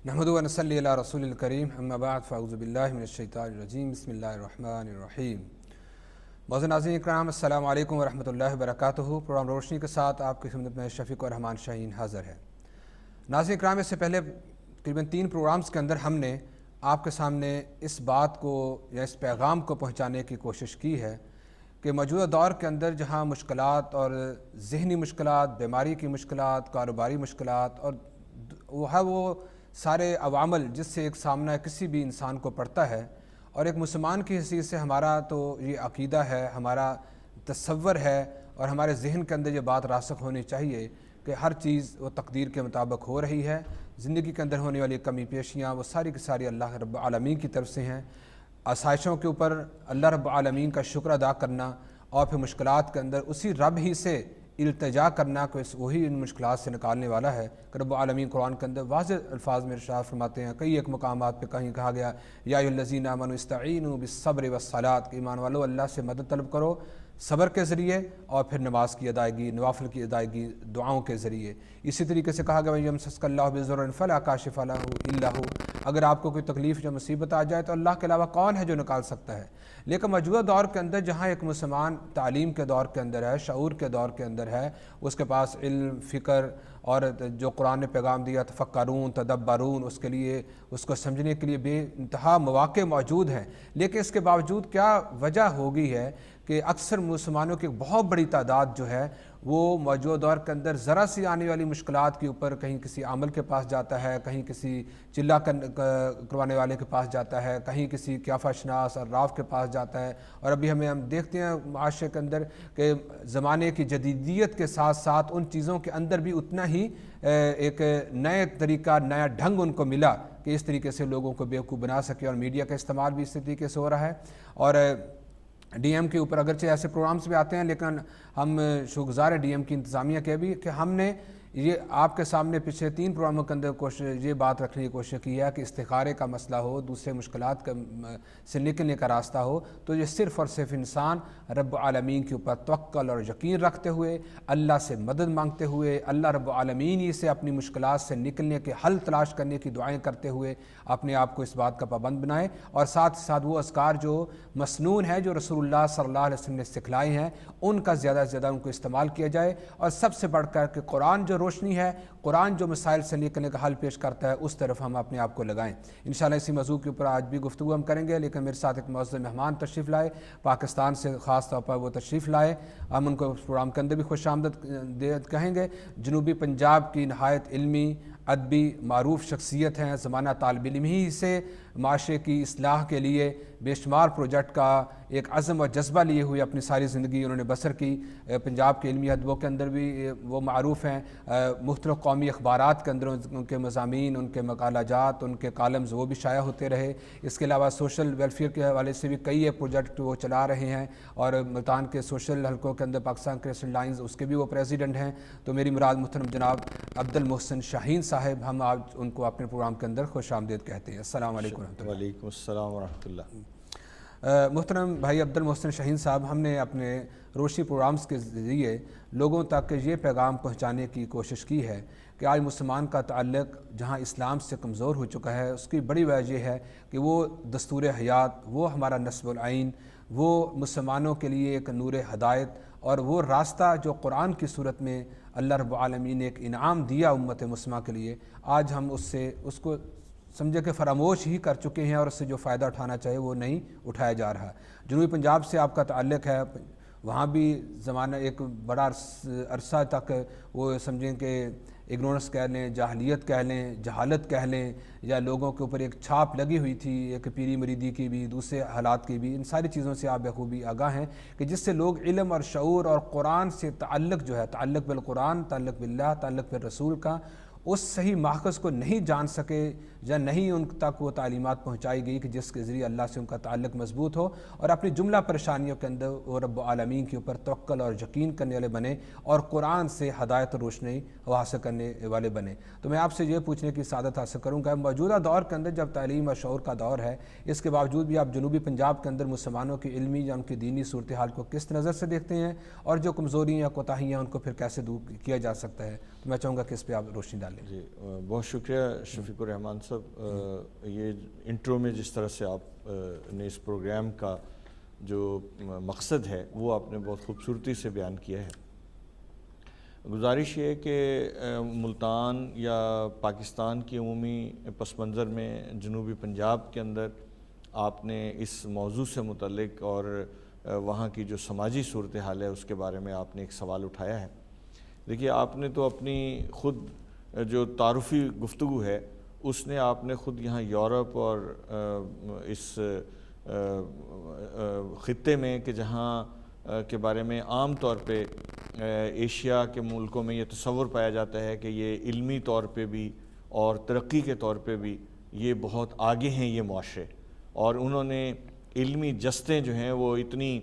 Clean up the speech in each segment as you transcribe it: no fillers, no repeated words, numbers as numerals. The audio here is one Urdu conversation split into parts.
نحمدہ و نصلی علی رسول الکریم اما بعد فاعوذ باللہ من الشیطان الرجیم بسم اللہ الرحمن الرحیم۔ معزز ناظرین اکرام، السلام علیکم ورحمۃ اللہ وبرکاتہ۔ پروگرام روشنی کے ساتھ آپ کی خدمت میں شفیق اور رحمان شاہین حاضر ہے۔ ناظرین اکرام، اس سے پہلے تقریباً 3 پروگرامز کے اندر ہم نے آپ کے سامنے اس بات کو یا اس پیغام کو پہنچانے کی کوشش کی ہے کہ موجودہ دور کے اندر جہاں مشکلات اور ذہنی مشکلات، بیماری کی مشکلات، کاروباری مشکلات اور وہ سارے عوامل جس سے ایک سامنا کسی بھی انسان کو پڑتا ہے، اور ایک مسلمان کی حیثیت سے ہمارا تو یہ عقیدہ ہے، ہمارا تصور ہے اور ہمارے ذہن کے اندر یہ بات راسخ ہونی چاہیے کہ ہر چیز وہ تقدیر کے مطابق ہو رہی ہے۔ زندگی کے اندر ہونے والی کمی پیشیاں وہ ساری کی ساری اللہ رب العالمین کی طرف سے ہیں۔ آسائشوں کے اوپر اللہ رب العالمین کا شکر ادا کرنا اور پھر مشکلات کے اندر اسی رب ہی سے التجا کرنا کہ وہی ان مشکلات سے نکالنے والا ہے کہ رب العالمین قرآن کے اندر واضح الفاظ میں ارشاد فرماتے ہیں۔ کئی ایک مقامات پہ کہیں کہا گیا یا ایھا الذین آمنوا استعینوا بالصبر والصلاۃ، کہ ایمان والو اللہ سے مدد طلب کرو صبر کے ذریعے اور پھر نماز کی ادائیگی، نوافل کی ادائیگی، دعاؤں کے ذریعے۔ اسی طریقے سے کہا گیا وَإِن يَمْسَسْكَ اللَّهُ بِضُرٍّ فَلَا كَاشِفَ لَهُ إِلَّا هُوَ، اگر آپ کو کوئی تکلیف یا مصیبت آ جائے تو اللہ کے علاوہ کون ہے جو نکال سکتا ہے۔ لیکن موجودہ دور کے اندر جہاں ایک مسلمان تعلیم کے دور کے اندر ہے، شعور کے دور کے اندر ہے، اس کے پاس علم، فکر اور جو قرآن نے پیغام دیا تفکرون، تدبرون، اس کے لیے اس کو سمجھنے کے لیے بے انتہا مواقع موجود ہیں، لیکن اس کے باوجود کیا وجہ ہوگی ہے کہ اکثر مسلمانوں کی ایک بہت بڑی تعداد جو ہے وہ موجودہ دور کے اندر ذرا سی آنے والی مشکلات کے اوپر کہیں کسی عامل کے پاس جاتا ہے، کہیں کسی چلا کروانے والے کے پاس جاتا ہے، کہیں کسی قیافہ شناس اور راف کے پاس جاتا ہے۔ اور ابھی ہم دیکھتے ہیں معاشرے کے اندر کہ زمانے کی جدیدیت کے ساتھ ساتھ ان چیزوں کے اندر بھی اتنا ہی ایک نئے طریقہ، نیا ڈھنگ ان کو ملا کہ اس طریقے سے لوگوں کو بیوقوف بنا سکے، اور میڈیا کا استعمال بھی اس طریقے سے ہو رہا ہے۔ اور ڈی ایم کے اوپر اگرچہ ایسے پروگرامز بھی آتے ہیں، لیکن ہم شکرگزار ہیں ڈی ایم کی انتظامیہ کے بھی کہ ہم نے یہ آپ کے سامنے پچھلے 3 پروگراموں کے اندر یہ بات رکھنے کی کوشش کی ہے کہ استخارے کا مسئلہ ہو، دوسرے مشکلات سے نکلنے کا راستہ ہو، تو یہ صرف اور صرف انسان رب العالمین کے اوپر توکل اور یقین رکھتے ہوئے، اللہ سے مدد مانگتے ہوئے، اللہ رب العالمین ہی سے اپنی مشکلات سے نکلنے کے حل تلاش کرنے کی دعائیں کرتے ہوئے اپنے آپ کو اس بات کا پابند بنائے، اور ساتھ ساتھ وہ اذکار جو مسنون ہے، جو رسول اللہ صلی اللہ علیہ وسلم نے سکھلائے ہیں، ان کا زیادہ سے زیادہ ان کو استعمال کیا جائے، اور سب سے بڑھ کر کہ قرآن جو روشنی ہے، قرآن جو مسائل سے نکلنے کا حل پیش کرتا ہے، اس طرف ہم اپنے آپ کو لگائیں۔ انشاءاللہ اسی موضوع کے اوپر آج بھی گفتگو ہم کریں گے، لیکن میرے ساتھ ایک معزز مہمان تشریف لائے، پاکستان سے خاص طور پر وہ تشریف لائے، ہم ان کو پروگرام کے اندر بھی خوش آمدید کہیں گے۔ جنوبی پنجاب کی نہایت علمی، ادبی، معروف شخصیت ہیں، زمانہ طالب علم ہی سے معاشرے کی اصلاح کے لیے بے شمار پروجیکٹ کا ایک عزم اور جذبہ لیے ہوئے اپنی ساری زندگی انہوں نے بسر کی۔ پنجاب کے علمی ادبوں کے اندر بھی وہ معروف ہیں، مختلف قومی اخبارات کے اندر ان کے مضامین، ان کے مقالہ جات، ان کے کالمز وہ بھی شائع ہوتے رہے۔ اس کے علاوہ سوشل ویلفیئر کے حوالے سے بھی کئی ایک پروجیکٹ وہ چلا رہے ہیں، اور ملتان کے سوشل حلقوں کے اندر پاکستان کرسچن لائنز اس کے بھی وہ پریزیڈنٹ ہیں۔ تو میری مراد محترم جناب عبد المحسن شاہین صاحب، ہم آج ان کو اپنے پروگرام کے اندر خوش آمدید کہتے ہیں۔ السلام علیکم ورحمۃ اللہ۔ وعلیکم السلام ورحمۃ اللہ۔ محترم بھائی عبد المحسن شاہین صاحب، ہم نے اپنے روشنی پروگرامز کے ذریعے لوگوں تک یہ پیغام پہنچانے کی کوشش کی ہے کہ آج مسلمان کا تعلق جہاں اسلام سے کمزور ہو چکا ہے، اس کی بڑی وجہ یہ ہے کہ وہ دستور حیات، وہ ہمارا نصب العین، وہ مسلمانوں کے لیے ایک نور ہدایت اور وہ راستہ جو قرآن کی صورت میں اللہ رب العالمین نے ایک انعام دیا امت مسلمہ کے لیے، آج ہم اس کو سمجھے کہ فراموش ہی کر چکے ہیں، اور اس سے جو فائدہ اٹھانا چاہیے وہ نہیں اٹھایا جا رہا۔ جنوبی پنجاب سے آپ کا تعلق ہے، وہاں بھی زمانہ ایک بڑا عرصہ تک وہ سمجھیں کہ اگنورنس کہہ لیں، جاہلیت کہہ لیں، جہالت کہہ لیں، یا لوگوں کے اوپر ایک چھاپ لگی ہوئی تھی، ایک پیری مریدی کی بھی، دوسرے حالات کی بھی، ان ساری چیزوں سے آپ بخوبی آگاہ ہیں کہ جس سے لوگ علم اور شعور اور قرآن سے تعلق جو ہے، تعلق بالقرآن، تعلق باللہ، تعلق بالرسول کا، اس صحیح ماخذ کو نہیں جان سکے، یا نہیں ان تک وہ تعلیمات پہنچائی گئی کہ جس کے ذریعے اللہ سے ان کا تعلق مضبوط ہو، اور اپنی جملہ پریشانیوں کے اندر وہ رب العالمین کے اوپر توکل اور یقین کرنے والے بنے، اور قرآن سے ہدایت و روشنی حاصل کرنے والے بنے۔ تو میں آپ سے یہ پوچھنے کی سعادت حاصل کروں گا، موجودہ دور کے اندر جب تعلیم اور شعور کا دور ہے، اس کے باوجود بھی آپ جنوبی پنجاب کے اندر مسلمانوں کی علمی یا ان کی دینی صورتحال کو کس نظر سے دیکھتے ہیں، اور جو کمزوریاں یا کوتاہیاں ان کو پھر کیسے دور کیا جا سکتا ہے؟ تو میں چاہوں گا کہ اس پہ آپ روشنی ڈالیں۔ لیں۔ جی بہت شکریہ شفیق الرحمان صاحب، یہ انٹرو میں جس طرح سے آپ نے اس پروگرام کا جو مقصد ہے وہ آپ نے بہت خوبصورتی سے بیان کیا ہے۔ گزارش یہ کہ ملتان یا پاکستان کی عمومی پس منظر میں جنوبی پنجاب کے اندر آپ نے اس موضوع سے متعلق اور وہاں کی جو سماجی صورتحال ہے اس کے بارے میں آپ نے ایک سوال اٹھایا ہے۔ دیکھیے آپ نے تو اپنی خود جو تعارفی گفتگو ہے اس نے آپ نے خود یہاں یورپ اور اس خطے میں کہ جہاں کے بارے میں عام طور پہ ایشیا کے ملکوں میں یہ تصور پایا جاتا ہے کہ یہ علمی طور پہ بھی اور ترقی کے طور پہ بھی یہ بہت آگے ہیں یہ معاشرے، اور انہوں نے علمی جستیں جو ہیں وہ اتنی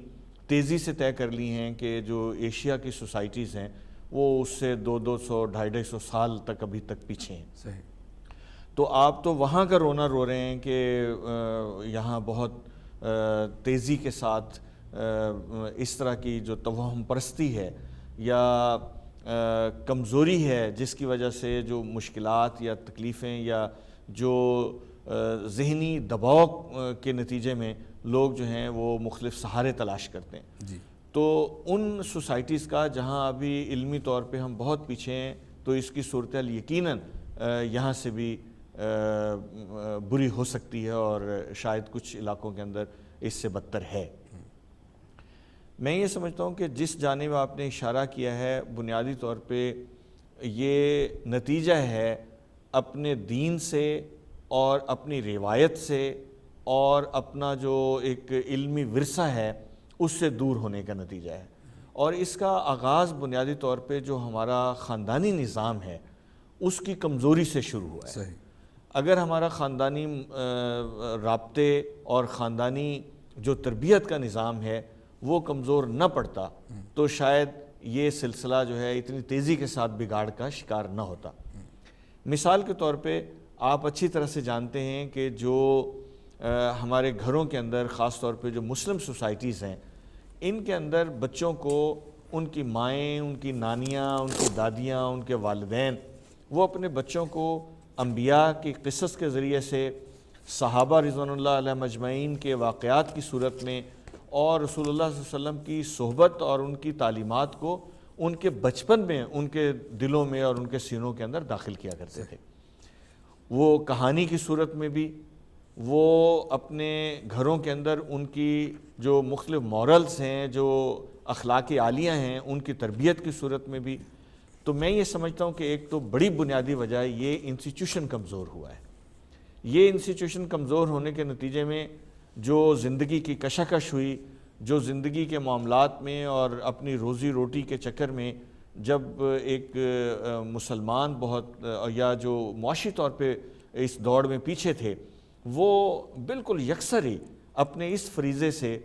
تیزی سے طے کر لی ہیں کہ جو ایشیا کی سوسائٹیز ہیں وہ اس سے 200 250 سال تک ابھی تک پیچھے ہیں۔ صحیح۔ تو آپ تو وہاں کا رونا رو رہے ہیں کہ یہاں بہت تیزی کے ساتھ اس طرح کی جو توہم پرستی ہے یا کمزوری ہے جس کی وجہ سے جو مشکلات یا تکلیفیں یا جو ذہنی دباؤ کے نتیجے میں لوگ جو ہیں وہ مختلف سہارے تلاش کرتے ہیں۔ جی۔ تو ان سوسائٹیز کا جہاں ابھی علمی طور پہ ہم بہت پیچھے ہیں تو اس کی صورتحال یقیناً یہاں سے بھی بری ہو سکتی ہے اور شاید کچھ علاقوں کے اندر اس سے بدتر ہے۔ میں یہ سمجھتا ہوں کہ جس جانب آپ نے اشارہ کیا ہے بنیادی طور پہ یہ نتیجہ ہے اپنے دین سے اور اپنی روایت سے اور اپنا جو ایک علمی ورثہ ہے اس سے دور ہونے کا نتیجہ ہے، اور اس کا آغاز بنیادی طور پہ جو ہمارا خاندانی نظام ہے اس کی کمزوری سے شروع ہوا ہے۔ صحیح۔ اگر ہمارا خاندانی رابطے اور خاندانی جو تربیت کا نظام ہے وہ کمزور نہ پڑتا تو شاید یہ سلسلہ جو ہے اتنی تیزی کے ساتھ بگاڑ کا شکار نہ ہوتا۔ مثال کے طور پہ آپ اچھی طرح سے جانتے ہیں کہ جو ہمارے گھروں کے اندر خاص طور پہ جو مسلم سوسائٹیز ہیں ان کے اندر بچوں کو ان کی مائیں، ان کی نانیاں، ان کی دادیاں، ان کے والدین وہ اپنے بچوں کو انبیاء کی قصص کے ذریعے سے، صحابہ رضوان اللہ علیہ مجمعین کے واقعات کی صورت میں اور رسول اللہ صلی اللہ علیہ وسلم کی صحبت اور ان کی تعلیمات کو ان کے بچپن میں ان کے دلوں میں اور ان کے سینوں کے اندر داخل کیا کرتے تھے۔ وہ کہانی کی صورت میں بھی، وہ اپنے گھروں کے اندر ان کی جو مختلف مورلز ہیں، جو اخلاق عالیہ ہیں، ان کی تربیت کی صورت میں بھی۔ تو میں یہ سمجھتا ہوں کہ ایک تو بڑی بنیادی وجہ یہ انسٹیٹیوشن کمزور ہوا ہے۔ یہ انسٹیٹیوشن کمزور ہونے کے نتیجے میں جو زندگی کی کشاکش ہوئی، جو زندگی کے معاملات میں اور اپنی روزی روٹی کے چکر میں جب ایک مسلمان بہت یا جو معاشی طور پہ اس دوڑ میں پیچھے تھے وہ بالکل یکسر ہی اپنے اس فریضے سے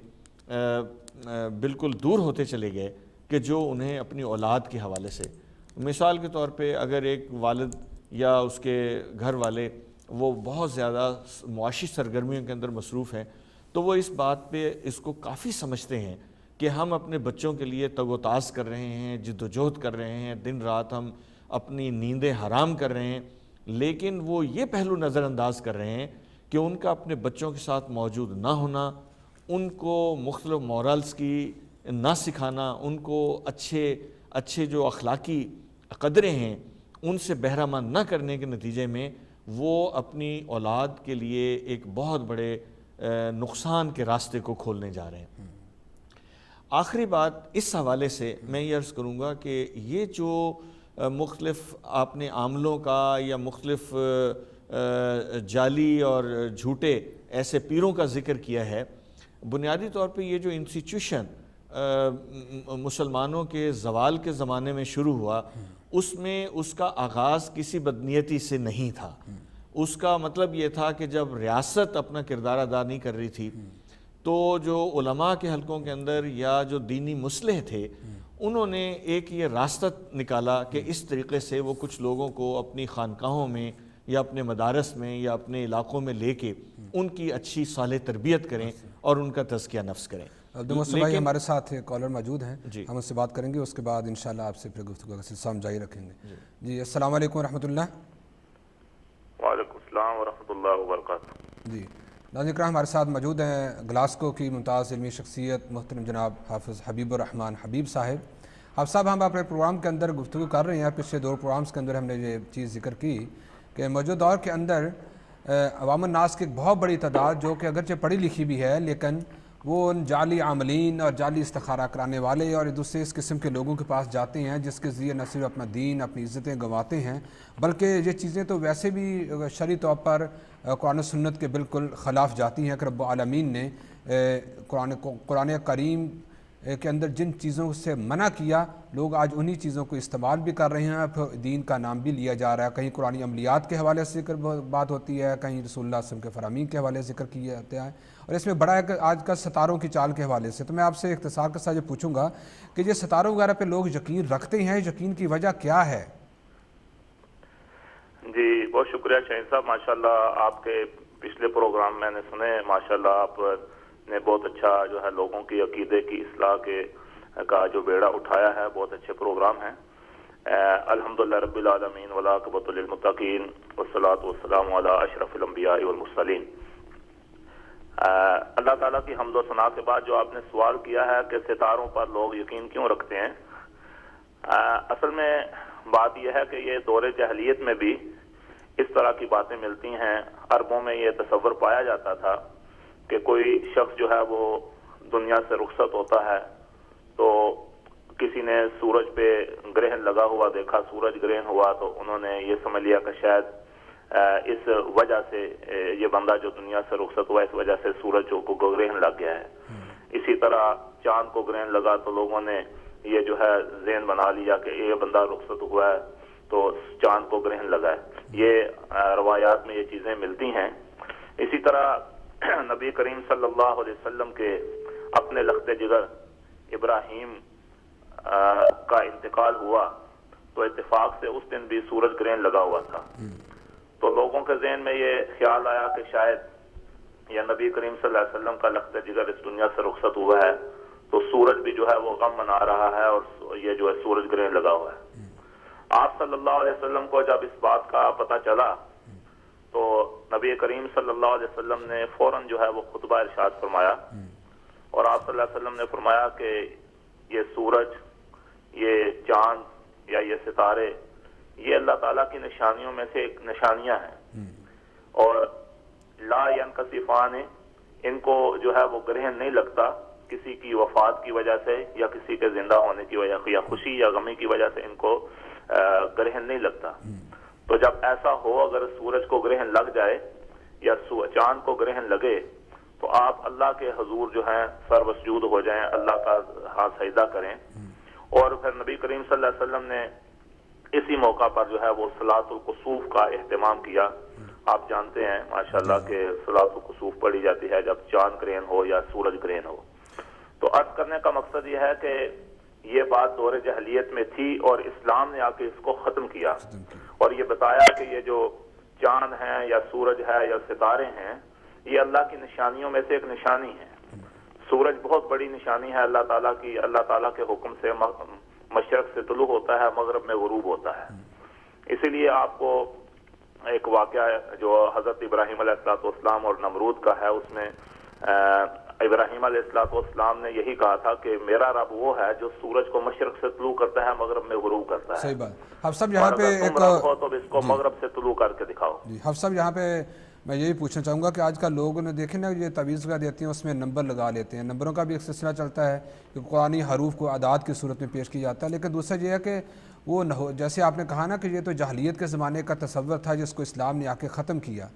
بالکل دور ہوتے چلے گئے کہ جو انہیں اپنی اولاد کے حوالے سے، مثال کے طور پہ اگر ایک والد یا اس کے گھر والے وہ بہت زیادہ معاشی سرگرمیوں کے اندر مصروف ہیں تو وہ اس بات پہ اس کو کافی سمجھتے ہیں کہ ہم اپنے بچوں کے لیے تگ و تاز کر رہے ہیں، جد و جہد کر رہے ہیں، دن رات ہم اپنی نیندیں حرام کر رہے ہیں، لیکن وہ یہ پہلو نظر انداز کر رہے ہیں کہ ان کا اپنے بچوں کے ساتھ موجود نہ ہونا، ان کو مختلف مورلز کی نہ سکھانا، ان کو اچھے جو اخلاقی قدریں ہیں ان سے بہرہمند نہ کرنے کے نتیجے میں وہ اپنی اولاد کے لیے ایک بہت بڑے نقصان کے راستے کو کھولنے جا رہے ہیں۔ آخری بات اس حوالے سے میں یہ عرض کروں گا کہ یہ جو مختلف آپ نے عاملوں کا یا مختلف جعلی اور جھوٹے ایسے پیروں کا ذکر کیا ہے، بنیادی طور پہ یہ جو انسٹیٹیوشن مسلمانوں کے زوال کے زمانے میں شروع ہوا اس میں اس کا آغاز کسی بدنیتی سے نہیں تھا۔ اس کا مطلب یہ تھا کہ جب ریاست اپنا کردار ادا نہیں کر رہی تھی تو جو علماء کے حلقوں کے اندر یا جو دینی مصلح تھے انہوں نے ایک یہ راستہ نکالا کہ اس طریقے سے وہ کچھ لوگوں کو اپنی خانقاہوں میں یا اپنے مدارس میں یا اپنے علاقوں میں لے کے ان کی اچھی صالح تربیت کریں اور ان کا تزکیہ نفس کریں۔ عبد المحسن بھائی ہمارے ساتھ کالر موجود ہیں، جی ہم اس سے بات کریں گے، اس کے بعد انشاءاللہ آپ سے پھر گفتگو کا سلسلہ ہم جاری رکھیں گے۔ جی السلام علیکم ورحمۃ اللہ۔ وعلیکم السلام ورحمۃ اللہ وبرکاتہ۔ جی ناظرین کرام، ہمارے ساتھ موجود ہیں گلاسکو کی ممتاز علمی شخصیت محترم جناب حافظ حبیب الرحمن حبیب صاحب۔ حافظ صاحب، ہم اپنے پروگرام کے اندر گفتگو کر رہے ہیں، پچھلے 2 پروگرامز کے اندر ہم نے یہ چیز ذکر کی کہ موجودہ دور کے اندر عوام الناس کی ایک بہت بڑی تعداد جو کہ اگرچہ پڑھی لکھی بھی ہے، لیکن وہ ان جعلی عاملین اور جعلی استخارہ کرانے والے اور دوسرے اس قسم کے لوگوں کے پاس جاتے ہیں، جس کے ذریعے نہ صرف اپنا دین، اپنی عزتیں گنواتے ہیں، بلکہ یہ چیزیں تو ویسے بھی شرعی طور پر قرآن و سنت کے بالکل خلاف جاتی ہیں کہ رب العالمین نے قرآن کریم کے اندر جن چیزوں سے منع کیا، لوگ آج انہی چیزوں کو استعمال بھی کر رہے ہیں، پھر دین کا نام بھی لیا جا رہا ہے۔ کہیں قرآن عملیات کے حوالے سے ذکر بات ہوتی ہے، کہیں رسول اللہ صلی اللہ علیہ وسلم کے فرامین کے حوالے سے ذکر کیا جاتا ہے، اور اس میں بڑا ہے کہ آج کل ستاروں کی چال کے حوالے سے۔ تو میں آپ سے اختصار کے ساتھ یہ پوچھوں گا کہ یہ ستاروں وغیرہ پہ لوگ یقین رکھتے ہیں، یقین کی وجہ کیا ہے؟ جی بہت شکریہ شاہین صاحب، ماشاءاللہ آپ کے پچھلے پروگرام میں نے سنے، ماشاءاللہ آپ نے بہت اچھا جو ہے لوگوں کی عقیدے کی اصلاح کا جو بیڑا اٹھایا ہے، بہت اچھے پروگرام ہیں۔ الحمدللہ رب العالمین والعاقبۃ للمتقین والصلاۃ والسلام علی اشرف الانبیاء والمرسلین۔ اللہ تعالیٰ کی حمد و ثنا کے بعد جو آپ نے سوال کیا ہے کہ ستاروں پر لوگ یقین کیوں رکھتے ہیں، اصل میں بات یہ ہے کہ یہ دور جاہلیت میں بھی اس طرح کی باتیں ملتی ہیں۔ عربوں میں یہ تصور پایا جاتا تھا کہ کوئی شخص جو ہے وہ دنیا سے رخصت ہوتا ہے تو کسی نے سورج پہ گرہن لگا ہوا دیکھا، سورج گرہن ہوا، تو انہوں نے یہ سمجھ لیا کہ شاید اس وجہ سے یہ بندہ جو دنیا سے رخصت ہوا اس وجہ سے سورج کو گرہن لگ گیا ہے۔ اسی طرح چاند کو گرہن لگا تو لوگوں نے یہ جو ہے ذہن بنا لیا کہ یہ بندہ رخصت ہوا ہے تو چاند کو گرہن لگا ہے۔ یہ روایات میں یہ چیزیں ملتی ہیں۔ اسی طرح نبی کریم صلی اللہ علیہ وسلم کے اپنے لخت جگر ابراہیم کا انتقال ہوا تو اتفاق سے اس دن بھی سورج گرہن لگا ہوا تھا، تو لوگوں کے ذہن میں یہ خیال آیا کہ شاید یا نبی کریم صلی اللہ علیہ وسلم کا لخت جگر اس دنیا سے رخصت ہوا ہے تو سورج بھی جو ہے وہ غم منا رہا ہے اور یہ جو ہے سورج گرہن لگا ہوا ہے۔ آپ صلی اللہ علیہ وسلم کو جب اس بات کا پتہ چلا تو نبی کریم صلی اللہ علیہ وسلم نے فوراً جو ہے وہ خطبہ ارشاد فرمایا، اور آپ صلی اللہ علیہ وسلم نے فرمایا کہ یہ سورج، یہ چاند یا یہ ستارے، یہ اللہ تعالیٰ کی نشانیوں میں سے ایک نشانیاں ہیں، اور لا ینکسفان، ان کو جو ہے وہ گرہن نہیں لگتا کسی کی وفات کی وجہ سے یا کسی کے زندہ ہونے کی وجہ سے یا خوشی یا غمی کی وجہ سے ان کو گرہن نہیں لگتا۔ تو جب ایسا ہو، اگر سورج کو گرہن لگ جائے یا چاند کو گرہن لگے تو آپ اللہ کے حضور جو ہیں سر وسجود ہو جائیں، اللہ کا ہاتھ سجدہ کریں، اور پھر نبی کریم صلی اللہ علیہ وسلم نے اسی موقع پر جو ہے وہ صلاۃ الکسوف کا اہتمام کیا۔ آپ جانتے ہیں ماشاءاللہ کہ صلاۃ الکسوف پڑھی جاتی ہے جب چاند گرہن ہو یا سورج گرہن ہو۔ تو عرض کرنے کا مقصد یہ ہے کہ یہ بات دور جاہلیت میں تھی اور اسلام نے آ کے اس کو ختم کیا اور یہ بتایا کہ یہ جو چاند ہیں یا سورج ہے یا ستارے ہیں، یہ اللہ کی نشانیوں میں سے ایک نشانی ہے۔ سورج بہت بڑی نشانی ہے اللہ تعالیٰ کی، اللہ تعالیٰ کے حکم سے مشرق سے طلوع ہوتا ہے، مغرب میں غروب ہوتا ہے۔ اسی لیے آپ کو ایک واقعہ جو حضرت ابراہیم علیہ السلام اور نمرود کا ہے، اس میں ابراہیم علیہ السلام نے یہی کہا تھا کہ میرا رب وہ ہے جو سورج کو مشرق سے طلوع کرتا ہے، مغرب میں غروب کرتا ہے۔ صحیح بات۔ حافظ صاحب یہاں پہ تم رب ہو تو اس کو مغرب سے طلوع کر کے دکھاؤ۔ جی حافظ صاحب یہاں پہ میں یہی پوچھنا چاہوں گا کہ آج کل لوگوں نے دیکھیں نا، یہ تعویذ کا دیتے ہیں، اس میں نمبر لگا لیتے ہیں، نمبروں کا بھی ایک سلسلہ چلتا ہے کہ قرآنی حروف کو اعداد کی صورت میں پیش کیا جاتا ہے، لیکن دوسرا یہ ہے کہ وہ جیسے آپ نے کہا نا کہ یہ تو جاہلیت کے زمانے کا تصور تھا جس کو اسلام نے آ کے ختم کیا۔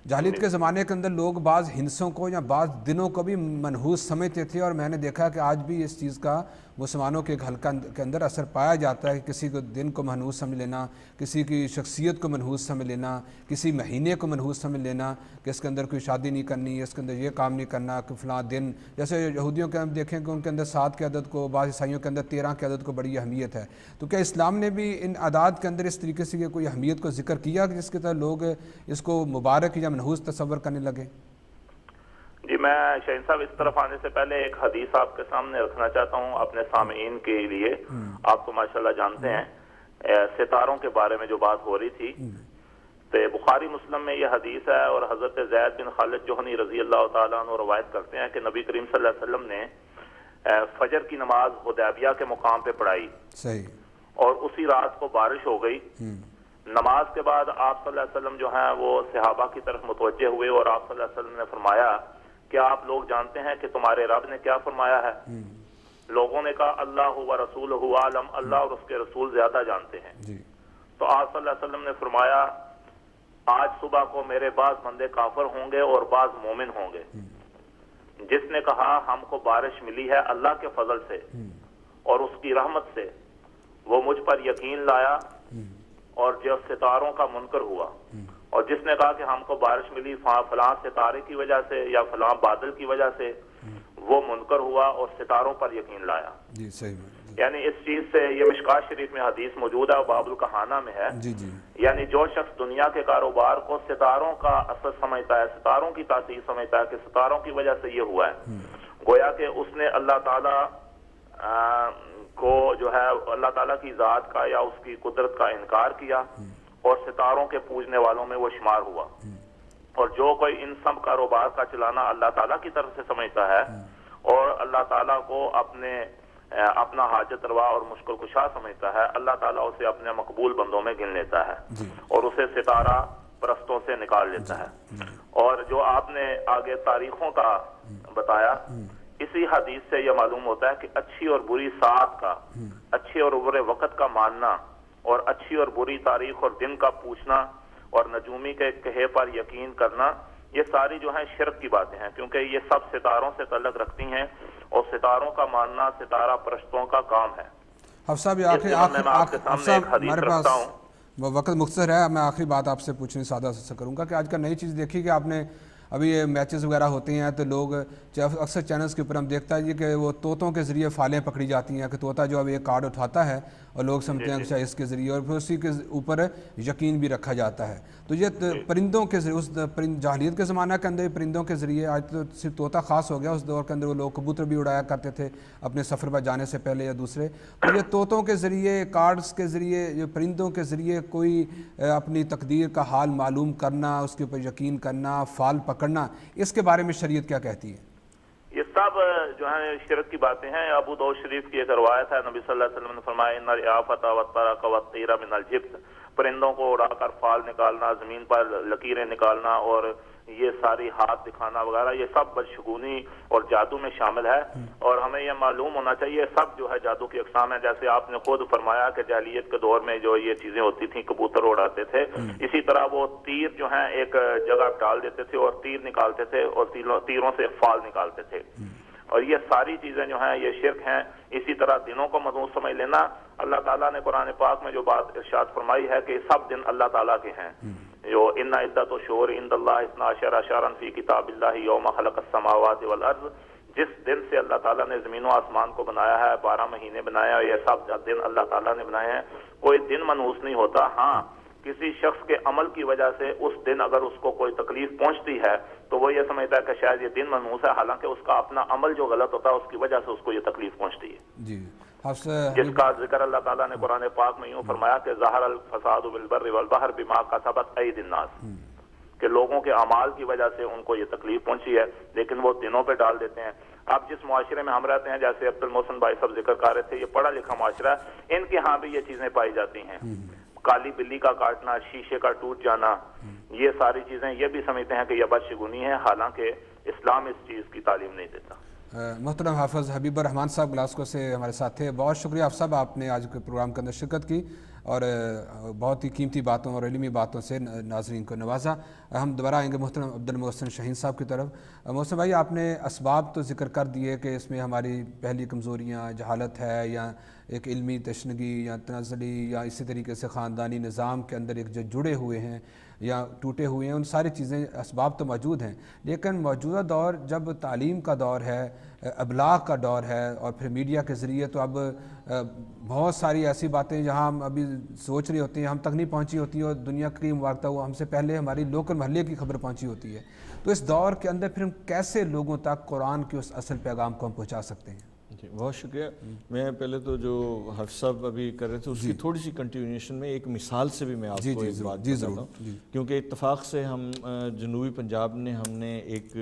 جاہلیت کے زمانے کے اندر لوگ بعض ہندسوں کو یا بعض دنوں کو بھی منحوس سمجھتے تھے، اور میں نے دیکھا کہ آج بھی اس چیز کا مسلمانوں کے ایک حلقہ کے اندر اثر پایا جاتا ہے کہ کسی کو دن کو منحوس سمجھ لینا، کسی کی شخصیت کو منحوس سمجھ لینا، کسی مہینے کو منحوس سمجھ لینا کہ اس کے اندر کوئی شادی نہیں کرنی، اس کے اندر یہ کام نہیں کرنا کہ فلاں دن، جیسے یہودیوں کے ہم دیکھیں کہ ان کے اندر 7 کے عدد کو، بعض عیسائیوں کے اندر 13 کے عدد کو بڑی اہمیت ہے۔ تو کیا اسلام نے بھی ان اعداد کے اندر اس طریقے سے کوئی اہمیت کو ذکر کیا کہ جس کے طرح لوگ اس کو مبارک یا منحوس تصور کرنے لگے؟ جی میں شہین صاحب اس طرف آنے سے پہلے ایک حدیث آپ کے سامنے رکھنا چاہتا ہوں اپنے سامعین کے لیے. آپ تو ماشاءاللہ جانتے ہیں ستاروں کے بارے میں جو بات ہو رہی تھی، تو بخاری مسلم میں یہ حدیث ہے اور حضرت زید بن خالد جوہنی رضی اللہ تعالیٰ عنہ روایت کرتے ہیں کہ نبی کریم صلی اللہ علیہ وسلم نے فجر کی نماز حدیبیہ کے مقام پہ پڑھائی. صحیح. اور اسی رات کو بارش ہو گئی. نماز کے بعد آپ صلی اللہ علیہ وسلم جو ہیں وہ صحابہ کی طرف متوجہ ہوئے اور آپ صلی اللہ علیہ وسلم نے فرمایا کہ آپ لوگ جانتے ہیں کہ تمہارے رب نے کیا فرمایا ہے؟ لوگوں نے کہا اللہ و رسولہ عالم، اللہ اور اس کے رسول زیادہ جانتے ہیں. تو آپ صلی اللہ علیہ وسلم نے فرمایا آج صبح کو میرے بعض بندے کافر ہوں گے اور بعض مومن ہوں گے. جس نے کہا ہم کو بارش ملی ہے اللہ کے فضل سے اور اس کی رحمت سے، وہ مجھ پر یقین لایا اور جو ستاروں کا منکر ہوا. اور جس نے کہا کہ ہم کو بارش ملی فلاں ستارے کی وجہ سے یا فلاں بادل کی وجہ سے، وہ منکر ہوا اور ستاروں پر یقین لایا. جی صحیح. یعنی اس چیز سے یہ مشکات شریف میں حدیث موجود ہے اور باب الکہانہ میں ہے. جی جی. یعنی جو شخص دنیا کے کاروبار کو ستاروں کا اثر سمجھتا ہے، ستاروں کی تاثیر سمجھتا ہے کہ ستاروں کی وجہ سے یہ ہوا ہے، گویا کہ اس نے اللہ تعالیٰ کو جو ہے اللہ تعالیٰ کی ذات کا یا اس کی قدرت کا انکار کیا اور ستاروں کے پوجنے والوں میں وہ شمار ہوا. اور جو کوئی ان سب کاروبار کا چلانا اللہ تعالیٰ کی طرف سے سمجھتا ہے اور اللہ تعالیٰ کو اپنا حاجت روا اور مشکل کشا سمجھتا ہے، اللہ تعالیٰ اسے اپنے مقبول بندوں میں گن لیتا ہے اور اسے ستارہ پرستوں سے نکال لیتا ہے. اور جو آپ نے آگے تاریخوں کا بتایا، اسی حدیث سے یہ معلوم ہوتا ہے کہ اچھی اور بری ساعت کا، اچھے اور برے وقت کا ماننا اور اچھی اور بری تاریخ اور دن کا پوچھنا اور نجومی کے کہے پر یقین کرنا، یہ ساری جو ہیں شرک کی باتیں ہیں، کیونکہ یہ سب ستاروں سے تعلق رکھتی ہیں اور ستاروں کا ماننا ستارہ پرستوں کا کام ہے. حفظ صاحب ہمارے پاس وقت مختصر ہے، میں آخری بات آپ سے پوچھنے سادہ سے کروں گا کہ آج کل نئی چیز دیکھی کہ آپ نے ابھی یہ میچز وغیرہ ہوتے ہیں تو لوگ اکثر چینلز کے اوپر ہم دیکھتا ہے کہ وہ طوطوں کے ذریعے فالیں پکڑی جاتی ہیں کہ طوطا جو اب ایک کارڈ اٹھاتا ہے اور لوگ سمجھتے ہیں کہ اس کے ذریعے، اور پھر اسی کے اوپر یقین بھی رکھا جاتا ہے. تو یہ پرندوں کے ذریعے، اس جاہلیت کے زمانہ کے اندر پرندوں کے ذریعے، آج تو صرف طوطا خاص ہو گیا، اس دور کے اندر وہ لوگ کبوتر بھی اڑایا کرتے تھے اپنے سفر پر جانے سے پہلے یا دوسرے. تو یہ طوطوں کے ذریعے، کارڈز کے ذریعے، یہ پرندوں کے ذریعے کوئی اپنی تقدیر کا حال معلوم کرنا، اس کے اوپر یقین کرنا، فال پکڑنا، اس کے بارے میں شریعت کیا کہتی ہے؟ یہ سب جو ہے شرک کی باتیں ہیں. ابو داؤد شریف کی ایک روایت ہے، نبی صلی اللہ علیہ وسلم نے فرمایا ان العافۃ والطرق والطیر من الجبت، پرندوں کو اڑا کر فال نکالنا، زمین پر لکیریں نکالنا اور یہ ساری ہاتھ دکھانا وغیرہ، یہ سب بدشگونی اور جادو میں شامل ہے. اور ہمیں یہ معلوم ہونا چاہیے سب جو ہے جادو کی اقسام ہے. جیسے آپ نے خود فرمایا کہ جاہلیت کے دور میں جو یہ چیزیں ہوتی تھیں، کبوتر اڑاتے تھے، اسی طرح وہ تیر جو ہیں ایک جگہ ڈال دیتے تھے اور تیر نکالتے تھے اور تیروں سے فال نکالتے تھے. اور یہ ساری چیزیں جو ہیں یہ شرک ہیں. اسی طرح دنوں کو مضمون سمجھ لینا، اللہ تعالیٰ نے قرآن پاک میں جو بات ارشاد فرمائی ہے کہ سب دن اللہ تعالیٰ کے ہیں. جو ان عدت الشہور عند اللہ 12 شہرا فی کتاب اللہ یوم خلق السماوات والارض، جس دن سے اللہ تعالیٰ نے زمین و آسمان کو بنایا ہے، 12 مہینے بنایا، یہ سب دن اللہ تعالیٰ نے بنائے ہیں. کوئی دن منحوس نہیں ہوتا. ہاں کسی شخص کے عمل کی وجہ سے اس دن اگر اس کو کوئی تکلیف پہنچتی ہے تو وہ یہ سمجھتا ہے کہ شاید یہ دن منحوس ہے، حالانکہ اس کا اپنا عمل جو غلط ہوتا ہے اس کی وجہ سے اس کو یہ تکلیف پہنچتی ہے. جی جس کا ذکر اللہ تعالیٰ نے قرآن پاک میں یوں فرمایا کہ ظہر الفساد بالبر والبحر بما کسبت ایدی الناس، کہ لوگوں کے اعمال کی وجہ سے ان کو یہ تکلیف پہنچی ہے لیکن وہ دنوں پہ ڈال دیتے ہیں. اب جس معاشرے میں ہم رہتے ہیں، جیسے عبد المحسن بھائی صاحب ذکر کر رہے تھے، یہ پڑھا لکھا معاشرہ ہے، ان کے ہاں بھی یہ چیزیں پائی جاتی ہیں. کالی بلی کا کاٹنا، شیشے کا ٹوٹ جانا، یہ ساری چیزیں یہ بھی سمجھتے ہیں کہ یہ بدشگونی ہے، حالانکہ اسلام اس چیز کی تعلیم نہیں دیتا. محترم حافظ حبیب الرحمان صاحب گلاسکو سے ہمارے ساتھ تھے. بہت شکریہ آپ صاحب، آپ نے آج کے پروگرام کے اندر شرکت کی اور بہت ہی قیمتی باتوں اور علمی باتوں سے ناظرین کو نوازا. ہم دوبارہ آئیں گے محترم عبد المحسن شاہین صاحب کی طرف. محسن بھائی، آپ نے اسباب تو ذکر کر دیے کہ اس میں ہماری پہلی کمزوریاں جہالت ہے یا ایک علمی تشنگی یا تنزلی یا اسی طریقے سے خاندانی نظام کے اندر ایک جو جڑے ہوئے ہیں یا ٹوٹے ہوئے ہیں، ان ساری چیزیں اسباب تو موجود ہیں، لیکن موجودہ دور جب تعلیم کا دور ہے، ابلاغ کا دور ہے، اور پھر میڈیا کے ذریعے تو اب بہت ساری ایسی باتیں جہاں ہم ابھی سوچ رہی ہوتی ہیں ہم تک نہیں پہنچی ہوتی ہیں، اور دنیا کی مبارکتا ہوا ہم سے پہلے ہماری لوکل محلے کی خبر پہنچی ہوتی ہے. تو اس دور کے اندر پھر ہم کیسے لوگوں تک قرآن کے اس اصل پیغام کو ہم پہنچا سکتے ہیں؟ جی بہت شکریہ. میں پہلے تو جو حفظ صاحب ابھی کر رہے تھے اس کی تھوڑی سی کنٹینیوشن میں ایک مثال سے بھی میں آپ کو ایک بات بتاتا ہوں، کیونکہ اتفاق سے ہم جنوبی پنجاب نے ہم نے ایک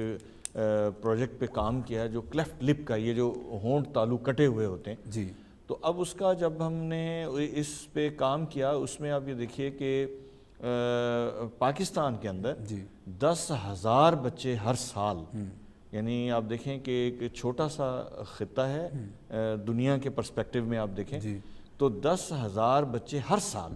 پروجیکٹ پہ کام کیا جو کلیفٹ لپ کا، یہ جو ہونٹ تالو کٹے ہوئے ہوتے ہیں. جی. تو اب اس کا جب ہم نے اس پہ کام کیا، اس میں آپ یہ دیکھیے کہ پاکستان کے اندر 10,000 بچے ہر سال، یعنی آپ دیکھیں کہ ایک چھوٹا سا خطہ ہے دنیا کے پرسپیکٹیو میں آپ دیکھیں تو 10,000 بچے ہر سال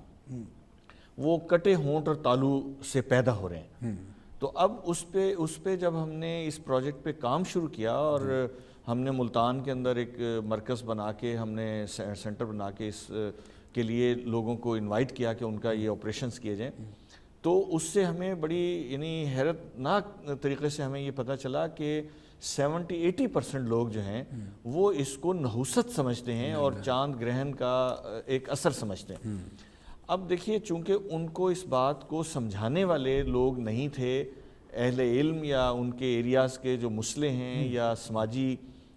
وہ کٹے ہونٹ اور تالو سے پیدا ہو رہے ہیں. تو اب اس پہ جب ہم نے اس پروجیکٹ پہ کام شروع کیا، اور ہم نے ملتان کے اندر ایک مرکز بنا کے، ہم نے سینٹر بنا کے اس کے لیے لوگوں کو انوائٹ کیا کہ ان کا یہ آپریشنز کیے جائیں، تو اس سے ہمیں بڑی یعنی حیرتناک طریقے سے ہمیں یہ پتہ چلا کہ 70-80% لوگ جو ہیں وہ اس کو نحوست سمجھتے ہیں اور چاند گرہن کا ایک اثر سمجھتے ہیں. اب دیکھیے چونکہ ان کو اس بات کو سمجھانے والے لوگ نہیں تھے، اہل علم یا ان کے ایریاز کے جو مسئلے ہیں یا سماجی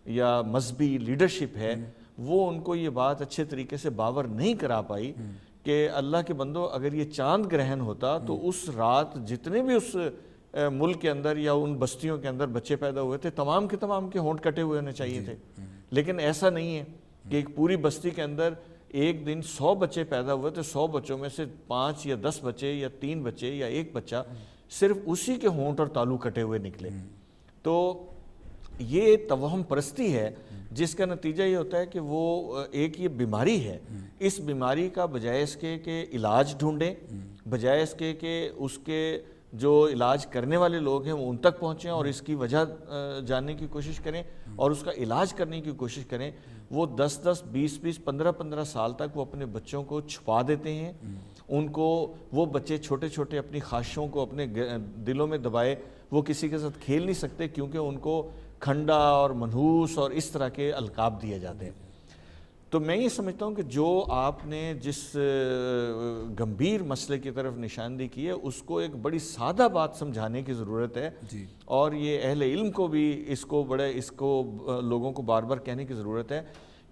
یا مذہبی لیڈرشپ ہے، وہ ان کو یہ بات اچھے طریقے سے باور نہیں کرا پائی کہ اللہ کے بندو اگر یہ چاند گرہن ہوتا تو اس رات جتنے بھی اس ملک کے اندر یا ان بستیوں کے اندر بچے پیدا ہوئے تھے تمام کے ہونٹ کٹے ہوئے ہونے چاہیے تھے. لیکن ایسا نہیں ہے کہ ایک پوری بستی کے اندر ایک دن 100 بچے پیدا ہوئے تو 100 بچوں میں سے 5 یا 10 بچے یا 3 بچے یا 1 بچہ صرف اسی کے ہونٹ اور تالو کٹے ہوئے نکلے. تو یہ توہم پرستی ہے جس کا نتیجہ یہ ہوتا ہے کہ وہ ایک یہ بیماری ہے، اس بیماری کا بجائے اس کے کہ علاج ڈھونڈیں، بجائے اس کے کہ اس کے جو علاج کرنے والے لوگ ہیں وہ ان تک پہنچیں اور اس کی وجہ جاننے کی کوشش کریں اور اس کا علاج کرنے کی کوشش کریں، وہ 10-10 20-20 15-15 سال تک وہ اپنے بچوں کو چھپا دیتے ہیں. ان کو وہ بچے چھوٹے چھوٹے اپنی خواہشوں کو اپنے دلوں میں دبائے وہ کسی کے ساتھ کھیل نہیں سکتے کیونکہ ان کو کھنڈا اور منحوس اور اس طرح کے القاب دیے جاتے ہیں. تو میں یہ سمجھتا ہوں کہ جو آپ نے جس گمبھیر مسئلے کی طرف نشاندہی کی ہے اس کو ایک بڑی سادہ بات سمجھانے کی ضرورت ہے، اور یہ اہل علم کو بھی اس کو لوگوں کو بار بار کہنے کی ضرورت ہے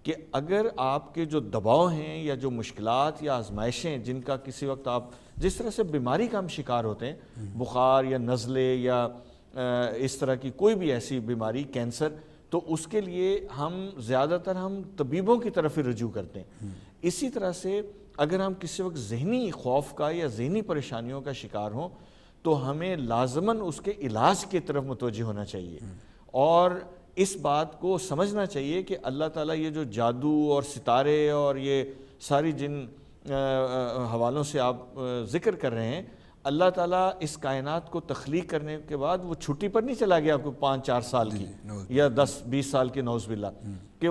کہ اگر آپ کے جو دباؤ ہیں یا جو مشکلات یا آزمائشیں جن کا کسی وقت آپ جس طرح سے بیماری کا ہم شکار ہوتے ہیں، بخار یا نزلے یا اس طرح کی کوئی بھی ایسی بیماری، کینسر، تو اس کے لیے زیادہ تر ہم طبیبوں کی طرف ہی رجوع کرتے ہیں. اسی طرح سے اگر ہم کسی وقت ذہنی خوف کا یا ذہنی پریشانیوں کا شکار ہوں تو ہمیں لازماً اس کے علاج کی طرف متوجہ ہونا چاہیے اور اس بات کو سمجھنا چاہیے کہ اللہ تعالیٰ یہ جو جادو اور ستارے اور یہ ساری جن حوالوں سے آپ ذکر کر رہے ہیں، اللہ تعالیٰ اس کائنات کو تخلیق کرنے کے بعد وہ چھٹی پر نہیں چلا گیا کوئی 5-4 سال کی یا 10-20 سال کی، نعوذ باللہ، کہ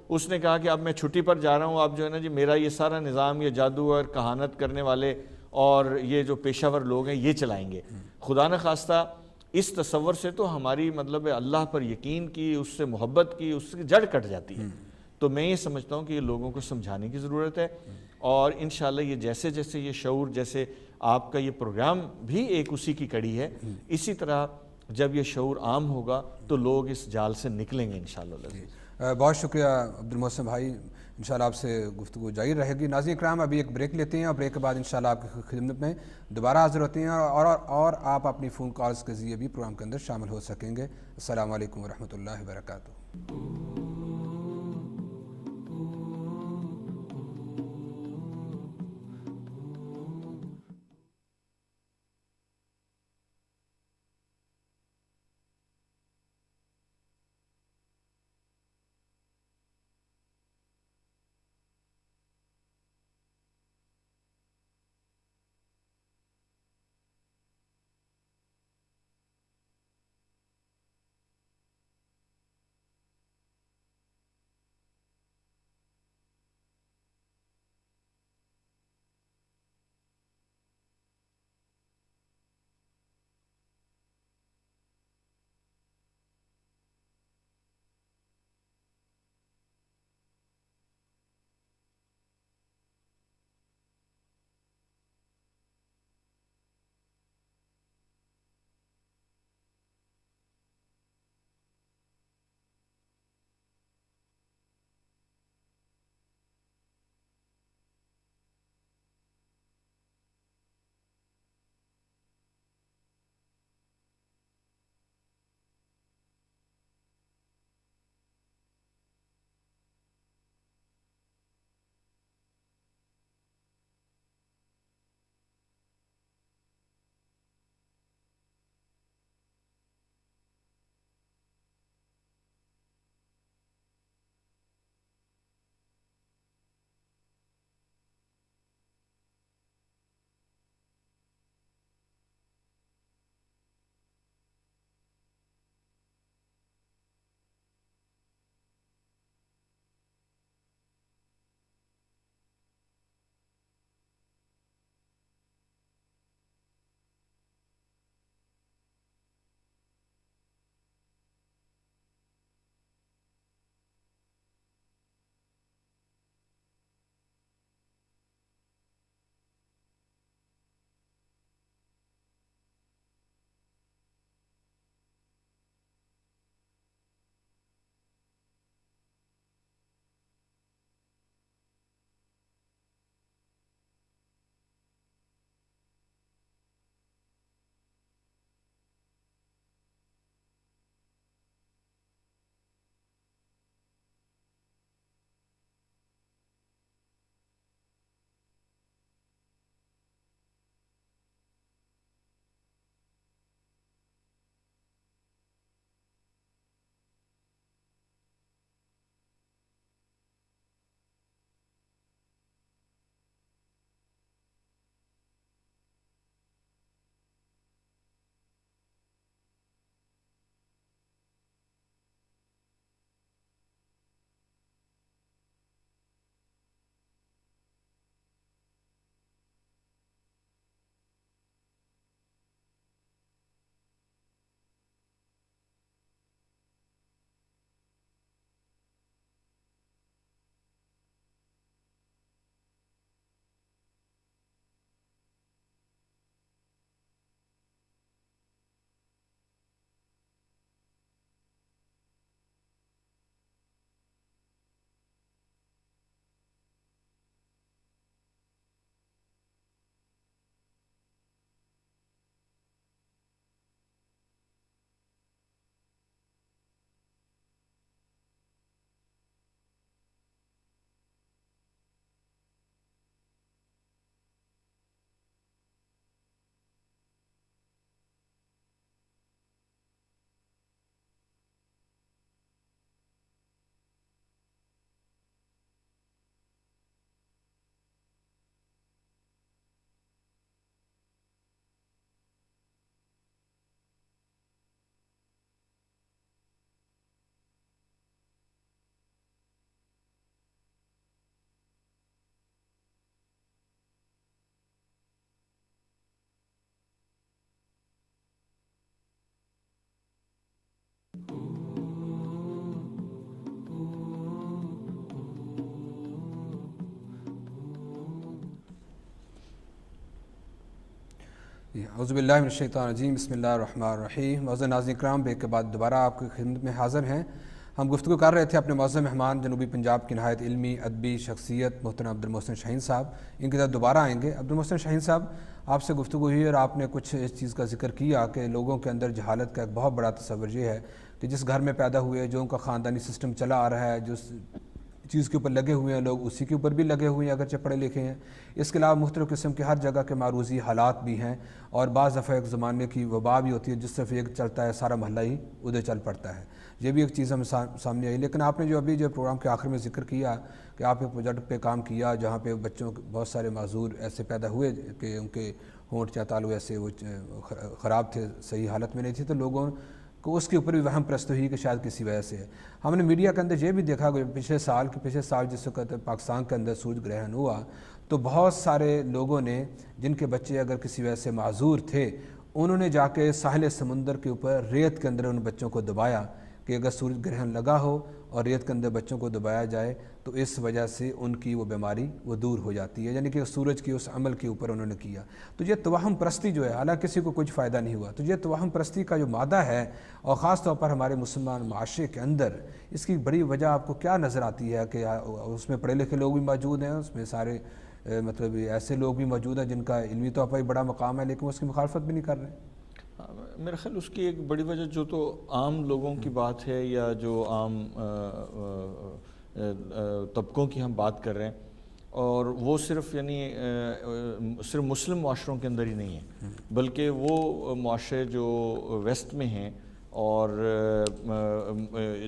اس نے کہا کہ اب میں چھٹی پر جا رہا ہوں، اب جو ہے نا جی میرا یہ سارا نظام یہ جادو اور کہانت کرنے والے اور یہ جو پیشہ ور لوگ ہیں یہ چلائیں گے. خدا نخواستہ اس تصور سے تو ہماری مطلب اللہ پر یقین کی، اس سے محبت کی، اس کی جڑ کٹ جاتی ہے. تو میں یہ سمجھتا ہوں کہ یہ لوگوں کو سمجھانے کی ضرورت ہے اور انشاءاللہ یہ جیسے جیسے یہ شعور، جیسے آپ کا یہ پروگرام بھی ایک اسی کی کڑی ہے، اسی طرح جب یہ شعور عام ہوگا تو لوگ اس جال سے نکلیں گے انشاءاللہ. بہت شکریہ عبد المحسن بھائی، انشاءاللہ آپ سے گفتگو جاری رہے گی. ناظرین کرام ابھی ایک بریک لیتے ہیں اور بریک کے بعد انشاءاللہ آپ کی خدمت میں دوبارہ حاضر ہوتے ہیں اور آپ اپنی فون کالز کے ذریعے بھی پروگرام کے اندر شامل ہو سکیں گے. السلام علیکم ورحمۃ اللہ وبرکاتہ. اعوذ باللہ من الشیطان الرجیم، بسم اللہ الرحمن الرحیم۔ معزز ناظرین کرام، بریک کے بعد دوبارہ آپ کی خدمت میں حاضر ہیں۔ ہم گفتگو کر رہے تھے اپنے معزز مہمان جنوبی پنجاب کی نہایت علمی ادبی شخصیت محترم عبد المحسن شاہین صاحب، ان کی طرف دوبارہ آئیں گے۔ عبد المحسن شاہین صاحب، آپ سے گفتگو ہوئی اور آپ نے کچھ اس چیز کا ذکر کیا کہ لوگوں کے اندر جہالت کا ایک بہت بڑا تصور یہ ہے کہ جس گھر میں پیدا ہوئے، جو ان کا خاندانی سسٹم چلا آ رہا ہے، جو چیز کے اوپر لگے ہوئے ہیں لوگ اسی کے اوپر بھی لگے ہوئے ہیں اگرچہ پڑھے لکھے ہیں۔ اس کے علاوہ مختلف قسم کے ہر جگہ کے معروضی حالات بھی ہیں، اور بعض دفعہ ایک زمانے کی وبا بھی ہوتی ہے جس طرف ایک چلتا ہے سارا محلہ ہی ادھر چل پڑتا ہے۔ یہ بھی ایک چیز ہمیں سامنے آئی۔ لیکن آپ نے جو ابھی جو پروگرام کے آخر میں ذکر کیا کہ آپ ایک پروجیکٹ پہ کام کیا جہاں پہ بچوں بہت سارے معذور ایسے پیدا ہوئے کہ ان کے ہونٹ یا تالو ایسے وہ خراب تھے، صحیح حالت میں نہیں تھی، تو لوگوں کو اس کے اوپر بھی وہم پرست ہوئی کہ شاید کسی وجہ سے ہے۔ ہم نے میڈیا کے اندر یہ بھی دیکھا کہ پچھلے سال جس وقت پاکستان کے اندر سورج گرہن ہوا تو بہت سارے لوگوں نے جن کے بچے اگر کسی وجہ سے معذور تھے، انہوں نے جا کے ساحل سمندر کے اوپر ریت کے اندر ان بچوں کو دبایا کہ اگر سورج گرہن لگا ہو اور ریت کے اندر بچوں کو دبایا جائے تو اس وجہ سے ان کی وہ بیماری وہ دور ہو جاتی ہے، یعنی کہ سورج کی اس عمل کے اوپر انہوں نے کیا۔ تو یہ توہم پرستی جو ہے، حالانکہ کسی کو کچھ فائدہ نہیں ہوا، تو یہ توہم پرستی کا جو مادہ ہے اور خاص طور پر ہمارے مسلمان معاشرے کے اندر اس کی بڑی وجہ آپ کو کیا نظر آتی ہے کہ اس میں پڑھے لکھے لوگ بھی موجود ہیں، اس میں سارے مطلب ایسے لوگ بھی موجود ہیں جن کا علمی طور پر بڑا مقام ہے لیکن وہ اس کی مخالفت بھی نہیں کر رہے؟ میرا خیال اس کی ایک بڑی وجہ جو تو عام لوگوں کی بات ہے یا جو عام طبقوں کی ہم بات کر رہے ہیں، اور وہ صرف صرف مسلم معاشروں کے اندر ہی نہیں ہے، بلکہ وہ معاشرے جو ویسٹ میں ہیں اور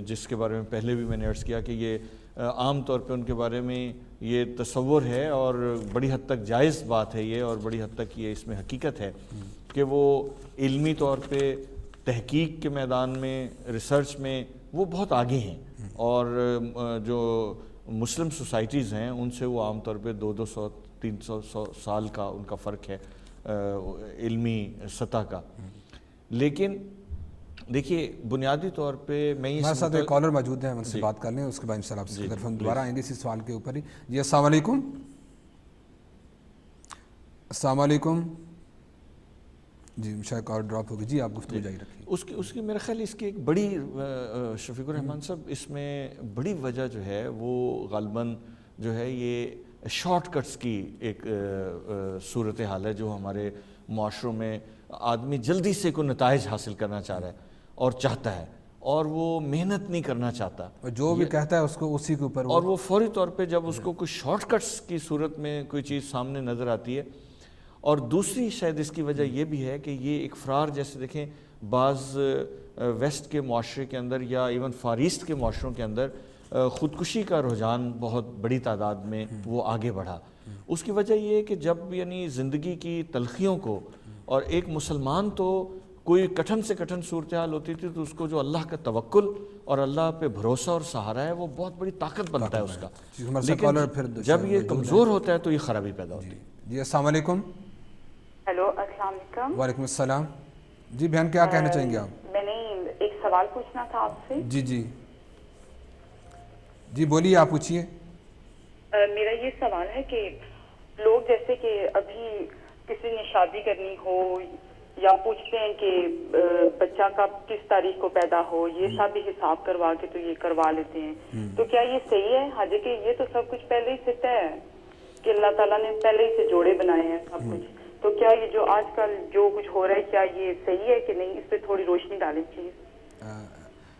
جس کے بارے میں پہلے بھی میں نے عرض کیا کہ یہ عام طور پہ ان کے بارے میں یہ تصور ہے اور بڑی حد تک جائز بات ہے یہ، اور بڑی حد تک یہ اس میں حقیقت ہے کہ وہ علمی طور پہ تحقیق کے میدان میں، ریسرچ میں وہ بہت آگے ہیں، اور جو مسلم سوسائٹیز ہیں ان سے وہ عام طور پہ 200-300 سال کا ان کا فرق ہے علمی سطح کا۔ لیکن دیکھیے بنیادی طور پہ میں ہمارے ساتھ ایک کالر موجود ہیں، ہم ان سے بات کر لیں، اس کے بعد انشاءاللہ آپ سے ہم دوبارہ آئیں گے اسی سوال کے اوپر ہی۔ جی السلام علیکم۔ السلام علیکم۔ جی شاید کال ڈراپ ہوگی، جی آپ گفتگو جاری رکھیے۔ اس کی میرا خیال اس کی ایک بڑی شفیق الرحمان صاحب اس میں بڑی وجہ جو ہے وہ غالباً جو ہے یہ شارٹ کٹس کی ایک صورتحال ہے جو ہمارے معاشروں میں آدمی جلدی سے کوئی نتائج حاصل کرنا چاہ رہا ہے اور چاہتا ہے، اور وہ محنت نہیں کرنا چاہتا، اور جو بھی کہتا ہے اس کو اسی کے اوپر، اور وہ فوری طور پہ جب اس کو کوئی شارٹ کٹس کی صورت میں کوئی چیز سامنے نظر آتی ہے۔ اور دوسری شاید اس کی وجہ یہ بھی ہے کہ یہ ایک فرار، جیسے دیکھیں بعض ویسٹ کے معاشرے کے اندر یا ایون فار ایسٹ کے معاشروں کے اندر خودکشی کا رجحان بہت بڑی تعداد میں وہ آگے بڑھا۔ اس کی وجہ یہ ہے کہ جب یعنی زندگی کی تلخیوں کو، اور ایک مسلمان تو کوئی کٹھن سے کٹھن صورتحال ہوتی تھی تو اس کو جو اللہ کا توکل اور اللہ پہ بھروسہ اور سہارا ہے وہ بہت بڑی طاقت بنتا ہے اس کا، لیکن جب یہ کمزور ہوتا ہے تو یہ خرابی پیدا ہوتی ہے۔ جی السلام علیکم۔ ہیلو السلام علیکم۔ وعلیکم السلام۔ جی بہن کیا کہنا چاہیں گے آپ؟ میں نے ایک سوال پوچھنا تھا آپ سے۔ جی بولیے، آپ پوچھیے۔ میرا یہ سوال ہے کہ لوگ جیسے کہ ابھی کسی نے شادی کرنی ہو یا پوچھتے ہیں کہ بچہ کب کس تاریخ کو پیدا ہو، یہ سب بھی حساب کروا کے تو یہ کروا لیتے ہیں، تو کیا یہ صحیح ہے؟ حالانکہ کہ یہ تو سب کچھ پہلے ہی سے طے ہے کہ اللہ تعالیٰ نے پہلے ہی سے جوڑے بنائے ہیں سب کچھ، تو کیا یہ جو آج کل جو کچھ ہو رہا ہے کیا یہ صحیح ہے کہ نہیں؟ اس پہ تھوڑی روشنی ڈالیں چاہیے۔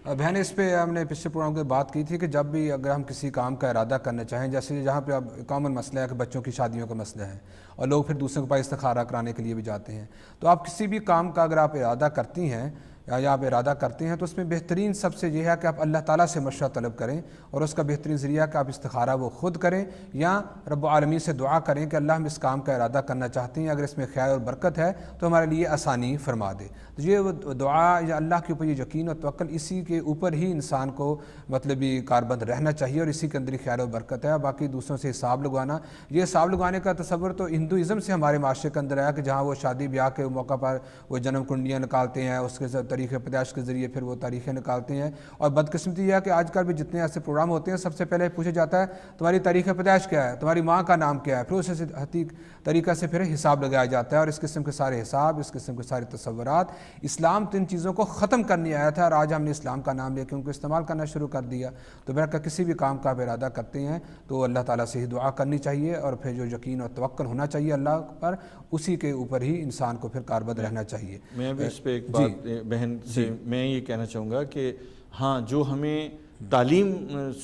بہن اس پہ ہم نے پچھلے پروگرام میں بات کی تھی کہ جب بھی اگر ہم کسی کام کا ارادہ کرنا چاہیں، جیسے جہاں پہ اب کامن مسئلہ ہے کہ بچوں کی شادیوں کا مسئلہ ہے اور لوگ پھر دوسروں کے پاس استخارہ کرانے کے لیے بھی جاتے ہیں، تو آپ کسی بھی کام کا اگر آپ ارادہ کرتی ہیں یا آپ ارادہ کرتے ہیں تو اس میں بہترین سب سے یہ ہے کہ آپ اللہ تعالیٰ سے مشورہ طلب کریں، اور اس کا بہترین ذریعہ کہ آپ استخارہ وہ خود کریں یا رب العالمین سے دعا کریں کہ اللہ ہم اس کام کا ارادہ کرنا چاہتے ہیں، اگر اس میں خیر اور برکت ہے تو ہمارے لیے آسانی فرما دے۔ تو یہ دعا یا اللہ کے اوپر یہ یقین اور توکل، اسی کے اوپر ہی انسان کو مطلب یہ کاربند رہنا چاہیے، اور اسی کے اندر ہی خیر و برکت ہے۔ باقی دوسروں سے حساب لگوانا، یہ حساب لگوانے کا تصور تو ہندوازم سے ہمارے معاشرے کے اندر آیا کہ جہاں وہ شادی بیاہ کے موقع پر وہ جنم کنڈیاں نکالتے ہیں، اس کے تاریخ پیدائش کے ذریعے پھر وہ تاریخیں نکالتے ہیں. اور بدقسمتی یہ ہے کہ آج کل بھی جتنے ایسے پروگرام ہوتے ہیں سب سے پہلے پوچھا جاتا ہے تمہاری تاریخ پیدائش کیا ہے, تمہاری ماں کا نام کیا ہے, پھر اسی طریقہ سے پھر حساب لگایا جاتا ہے. اور اس قسم کے سارے حساب, اس قسم کے سارے تصورات, اسلام تو ان چیزوں کو ختم کرنے آیا تھا, اور آج ہم نے اسلام کا نام لے کے ان کو استعمال کرنا شروع کر دیا. تو بہرکہ کسی بھی کام کا ارادہ کرتے ہیں تو اللہ تعالیٰ سے ہی دعا کرنی چاہیے, اور پھر جو یقین اور توکل ہونا چاہیے اللہ پر, اسی کے اوپر ہی انسان کو پھر کاربند رہنا چاہیے. میں بھی اس پہ ایک بات بہن سے میں یہ کہنا چاہوں گا کہ ہاں, جو ہمیں تعلیم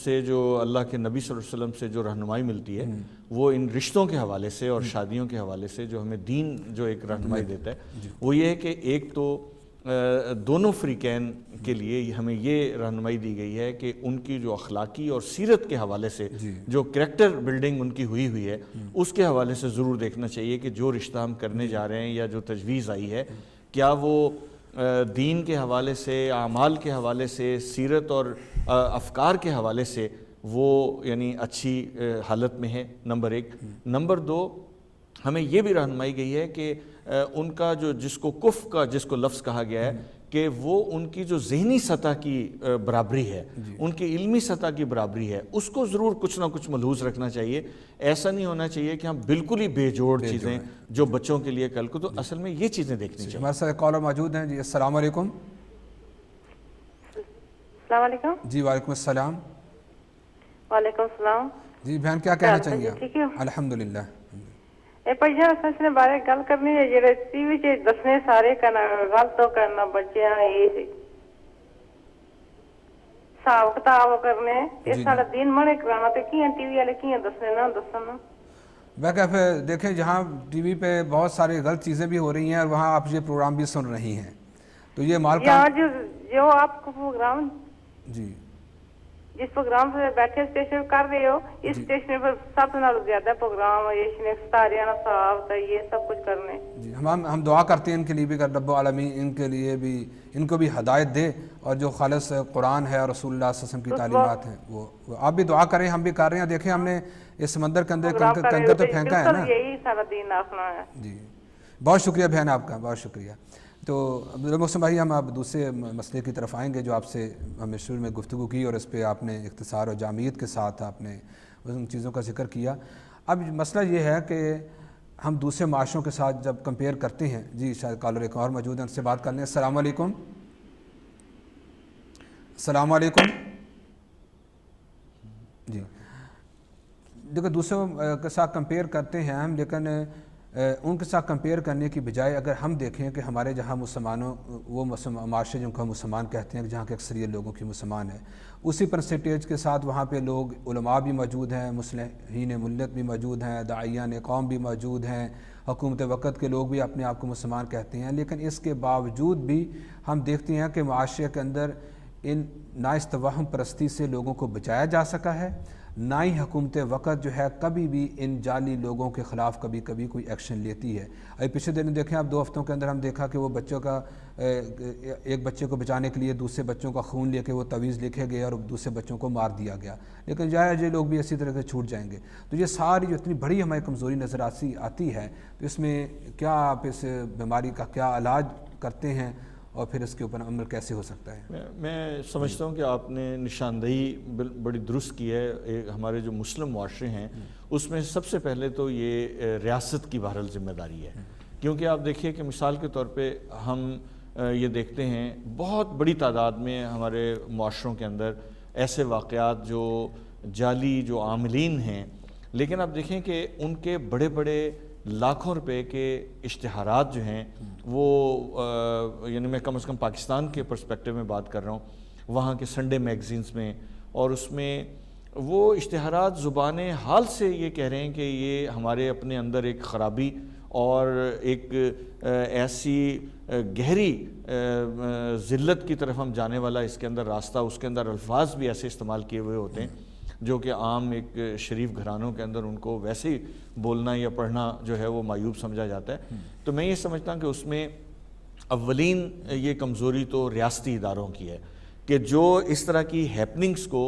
سے جو اللہ کے نبی صلی اللہ علیہ وسلم سے جو رہنمائی ملتی ہے وہ ان رشتوں کے حوالے سے اور شادیوں کے حوالے سے جو ہمیں دین جو ایک رہنمائی دیتا ہے وہ یہ ہے کہ ایک تو دونوں فریقین کے لیے ہمیں یہ رہنمائی دی گئی ہے کہ ان کی جو اخلاقی اور سیرت کے حوالے سے جو کریکٹر بلڈنگ ان کی ہوئی ہے اس کے حوالے سے ضرور دیکھنا چاہیے کہ جو رشتہ ہم کرنے جا رہے ہیں یا جو تجویز آئی ہے کیا وہ دین کے حوالے سے, اعمال کے حوالے سے, سیرت اور افکار کے حوالے سے وہ یعنی اچھی حالت میں ہے, نمبر ایک. نمبر دو, ہمیں یہ بھی رہنمائی گئی ہے کہ ان کا جو جس کو لفظ کہا گیا ہے کہ وہ ان کی جو ذہنی سطح کی برابری ہے, ان کی علمی سطح کی برابری ہے, اس کو ضرور کچھ نہ کچھ ملحوظ رکھنا چاہیے. ایسا نہیں ہونا چاہیے کہ ہم بالکل ہی بے جوڑ چیزیں جو بچوں کے لیے کل کو, تو اصل میں یہ چیزیں دیکھنی چاہیے. ہمارے ساتھ کالر موجود ہیں. جی السلام علیکم. السلام علیکم. جی وعلیکم السلام. وعلیکم السلام. جی بہن کیا کہنا چاہیے آپ؟ ٹھیک ہے الحمدللہ. بھیا اس نے بارے گل کرنی ہے جڑے ٹی وی چ دسنے سارے کرنا غلط کرنا بچیاں یہ حساب کتاب کرنے یہ سارا دین منے کرانا تے کیاں ٹی وی والے کیاں دسنے نہ دسن. میں کہ پھر دیکھیں جہاں ٹی وی پہ بہت ساری غلط چیزیں بھی ہو رہی ہیں اور وہاں آپ یہ پروگرام بھی سن رہی ہیں تو یہ مال کا جو آپ کو پروگرام جی جس پروگرام سے بیٹھے اسٹیشن کر رہے ہو اس اسٹیشن پر سب سے زیادہ پروگرام ستاریانہ صاحب یہ سب کچھ کرنے. جی ہم دعا کرتے ہیں ان کے لیے بھی کہ رب العالمین ان کے لیے بھی ان کو بھی ہدایت دے, اور جو خالص قرآن ہے اور رسول اللہ صلی اللہ علیہ وسلم کی تعلیمات ہیں وہ آپ بھی دعا کریں, ہم بھی کر رہے ہیں. دیکھیں ہم نے اس سمندر کے اندر کنکر تو پھینکا ہے نا. یہی سارا دین آخنا ہے. جی بہت شکریہ بہن آپ کا, بہت شکریہ. تو محسن بھائی ہم اب دوسرے مسئلے کی طرف آئیں گے جو آپ سے ہم شروع میں گفتگو کی اور اس پہ آپ نے اختصار اور جامعیت کے ساتھ آپ نے ان چیزوں کا ذکر کیا. اب مسئلہ یہ ہے کہ ہم دوسرے معاشروں کے ساتھ جب کمپیئر کرتے ہیں. جی شاید کالر ایک اور موجود ہیں, ان سے بات کر لیں. السلام علیکم. السلام علیکم. جی دیکھو دوسروں کے ساتھ کمپیئر کرتے ہیں ہم, لیکن ان کے ساتھ کمپیئر کرنے کی بجائے اگر ہم دیکھیں کہ ہمارے جہاں مسلمانوں وہ معاشرے جن کو ہم مسلمان کہتے ہیں جہاں کے اکثریت لوگوں کی مسلمان ہے, اسی پرسنٹیج کے ساتھ وہاں پہ لوگ علماء بھی موجود ہیں, مصلحین ملت بھی موجود ہیں, داعیان قوم بھی موجود ہیں, حکومت وقت کے لوگ بھی اپنے آپ کو مسلمان کہتے ہیں. لیکن اس کے باوجود بھی ہم دیکھتے ہیں کہ معاشرے کے اندر ان نااستواہم پرستی سے لوگوں کو بچایا جا سکا ہے, نہ ہی حکومت وقت جو ہے کبھی بھی ان جعلی لوگوں کے خلاف کبھی کوئی ایکشن لیتی ہے. ابھی پچھلے دن دیکھیں آپ 2 ہفتوں کے اندر ہم دیکھا کہ وہ بچوں کا ایک بچے کو بچانے کے لیے دوسرے بچوں کا خون لے کے وہ تعویذ لکھے گئے اور دوسرے بچوں کو مار دیا گیا. لیکن یہ لوگ بھی اسی طرح سے چھوٹ جائیں گے. تو یہ ساری جو اتنی بڑی ہماری کمزوری نظر آتی ہے, تو اس میں کیا آپ اس بیماری کا کیا علاج کرتے ہیں اور پھر اس کے اوپر عمل کیسے ہو سکتا ہے؟ میں سمجھتا ہوں کہ آپ نے نشاندہی بڑی درست کی ہے. ہمارے جو مسلم معاشرے ہیں اس میں سب سے پہلے تو یہ ریاست کی بہرحال ذمہ داری ہے, کیونکہ آپ دیکھیے کہ مثال کے طور پہ ہم یہ دیکھتے ہیں بہت بڑی تعداد میں ہمارے معاشروں کے اندر ایسے واقعات جو جعلی جو عاملین ہیں, لیکن آپ دیکھیں کہ ان کے بڑے بڑے لاکھوں روپے کے اشتہارات جو ہیں وہ یعنی میں کم از کم پاکستان کے پرسپیکٹیو میں بات کر رہا ہوں, وہاں کے سنڈے میگزینز میں, اور اس میں وہ اشتہارات زبان حال سے یہ کہہ رہے ہیں کہ یہ ہمارے اپنے اندر ایک خرابی اور ایک ایسی گہری ذلت کی طرف ہم جانے والا اس کے اندر راستہ, اس کے اندر الفاظ بھی ایسے استعمال کیے ہوئے ہوتے ہیں جو کہ عام ایک شریف گھرانوں کے اندر ان کو ویسے ہی بولنا یا پڑھنا جو ہے وہ معیوب سمجھا جاتا ہے. تو میں یہ سمجھتا ہوں کہ اس میں اولین یہ کمزوری تو ریاستی اداروں کی ہے کہ جو اس طرح کی ہیپننگز کو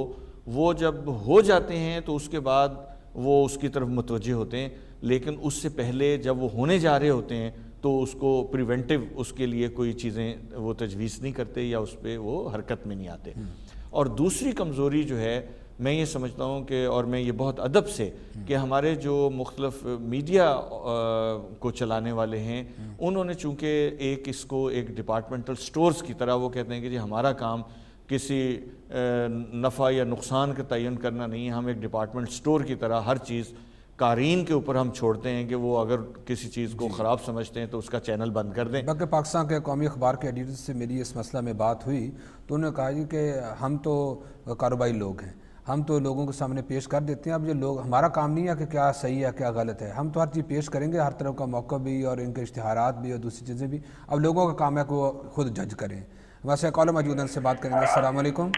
وہ جب ہو جاتے ہیں تو اس کے بعد وہ اس کی طرف متوجہ ہوتے ہیں, لیکن اس سے پہلے جب وہ ہونے جا رہے ہوتے ہیں تو اس کو پریونٹیو اس کے لیے کوئی چیزیں وہ تجویز نہیں کرتے یا اس پہ وہ حرکت میں نہیں آتے. اور دوسری کمزوری جو ہے میں یہ سمجھتا ہوں کہ، اور میں یہ بہت ادب سے، کہ ہمارے جو مختلف میڈیا کو چلانے والے ہیں انہوں نے چونکہ اس کو ایک ڈپارٹمنٹل سٹورز کی طرح وہ کہتے ہیں کہ جی ہمارا کام کسی نفع یا نقصان کا تعین کرنا نہیں ہے، ہم ایک ڈپارٹمنٹ سٹور کی طرح ہر چیز قارئین کے اوپر ہم چھوڑتے ہیں کہ وہ اگر کسی چیز کو خراب سمجھتے ہیں تو اس کا چینل بند کر دیں. بلکہ پاکستان کے قومی اخبار کے ایڈیٹر سے میری اس مسئلہ میں بات ہوئی تو انہوں نے کہا جی کہ ہم تو کاروباری لوگ ہیں، ہم تو لوگوں کے سامنے پیش کر دیتے ہیں، اب جو لوگ، ہمارا کام نہیں ہے کہ کیا صحیح ہے کیا غلط ہے، ہم تو ہر چیز پیش کریں گے، ہر طرح کا موقع بھی اور ان کے اشتہارات بھی اور دوسری چیزیں بھی، اب لوگوں کا کام ہے کہ وہ خود جج کریں. ویسے کالر موجود ہیں، ان سے بات کریں گے. السلام علیکم.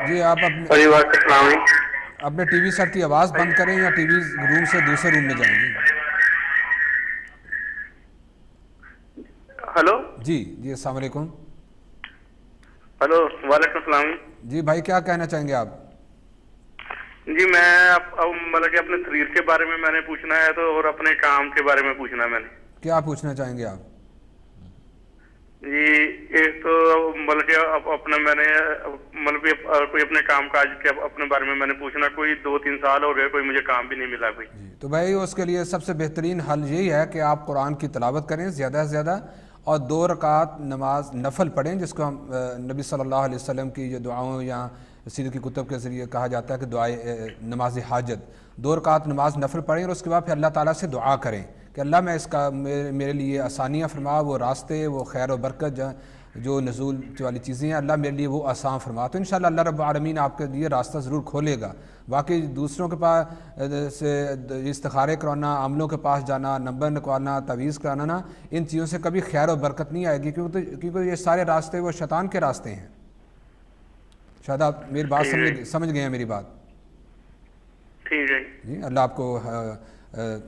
جی آپ اپنے ٹی وی سیٹ کی آواز بند کریں یا ٹی وی روم سے دوسرے روم میں جائیں. ہلو جی جی السلام علیکم. ہلو وعلیکم السلام. جی بھائی کیا کہنا چاہیں گے آپ؟ جی میں مطلب کہ اپنے تحریر کے بارے میں نے پوچھنا ہے تو، اور اپنے کام کے بارے میں پوچھنا ہے میں نے. کیا پوچھنا چاہیں گے آپ؟ جی ایک تو مطلب کہ اپنا میں نے مطلب کوئی اپنے کام کاج کے اپنے بارے میں نے پوچھنا، کوئی 2-3 سال ہو گئے کوئی مجھے کام بھی نہیں ملا کوئی. تو بھائی اس کے لیے سب سے بہترین حل یہی ہے کہ آپ قرآن کی تلاوت کریں زیادہ سے زیادہ، اور 2 رکعت نماز نفل پڑھیں، جس کو ہم نبی صلی اللہ علیہ وسلم کی جو دعاؤں یا سیرت کی کتب کے ذریعے کہا جاتا ہے کہ دعائے نماز حاجت، 2 رکعت نماز نفل پڑھیں اور اس کے بعد پھر اللہ تعالیٰ سے دعا کریں کہ اللہ میں اس کا میرے لیے آسانیاں فرما، وہ راستے، وہ خیر و برکت جو نزول والی چیزیں ہیں، اللہ میرے لیے وہ آسان فرما. تو انشاءاللہ اللہ رب العالمین آپ کے لیے راستہ ضرور کھولے گا. باقی دوسروں کے پاس سے استخارے کرانا، عاملوں کے پاس جانا، نمبر نکالنا، تعویذ کرانا نا، ان چیزوں سے کبھی خیر و برکت نہیں آئے گی، کیونکہ یہ سارے راستے وہ شیطان کے راستے ہیں. شاید آپ میری بات سمجھ گئے ہیں میری بات. ٹھیک ہے جی اللہ آپ کو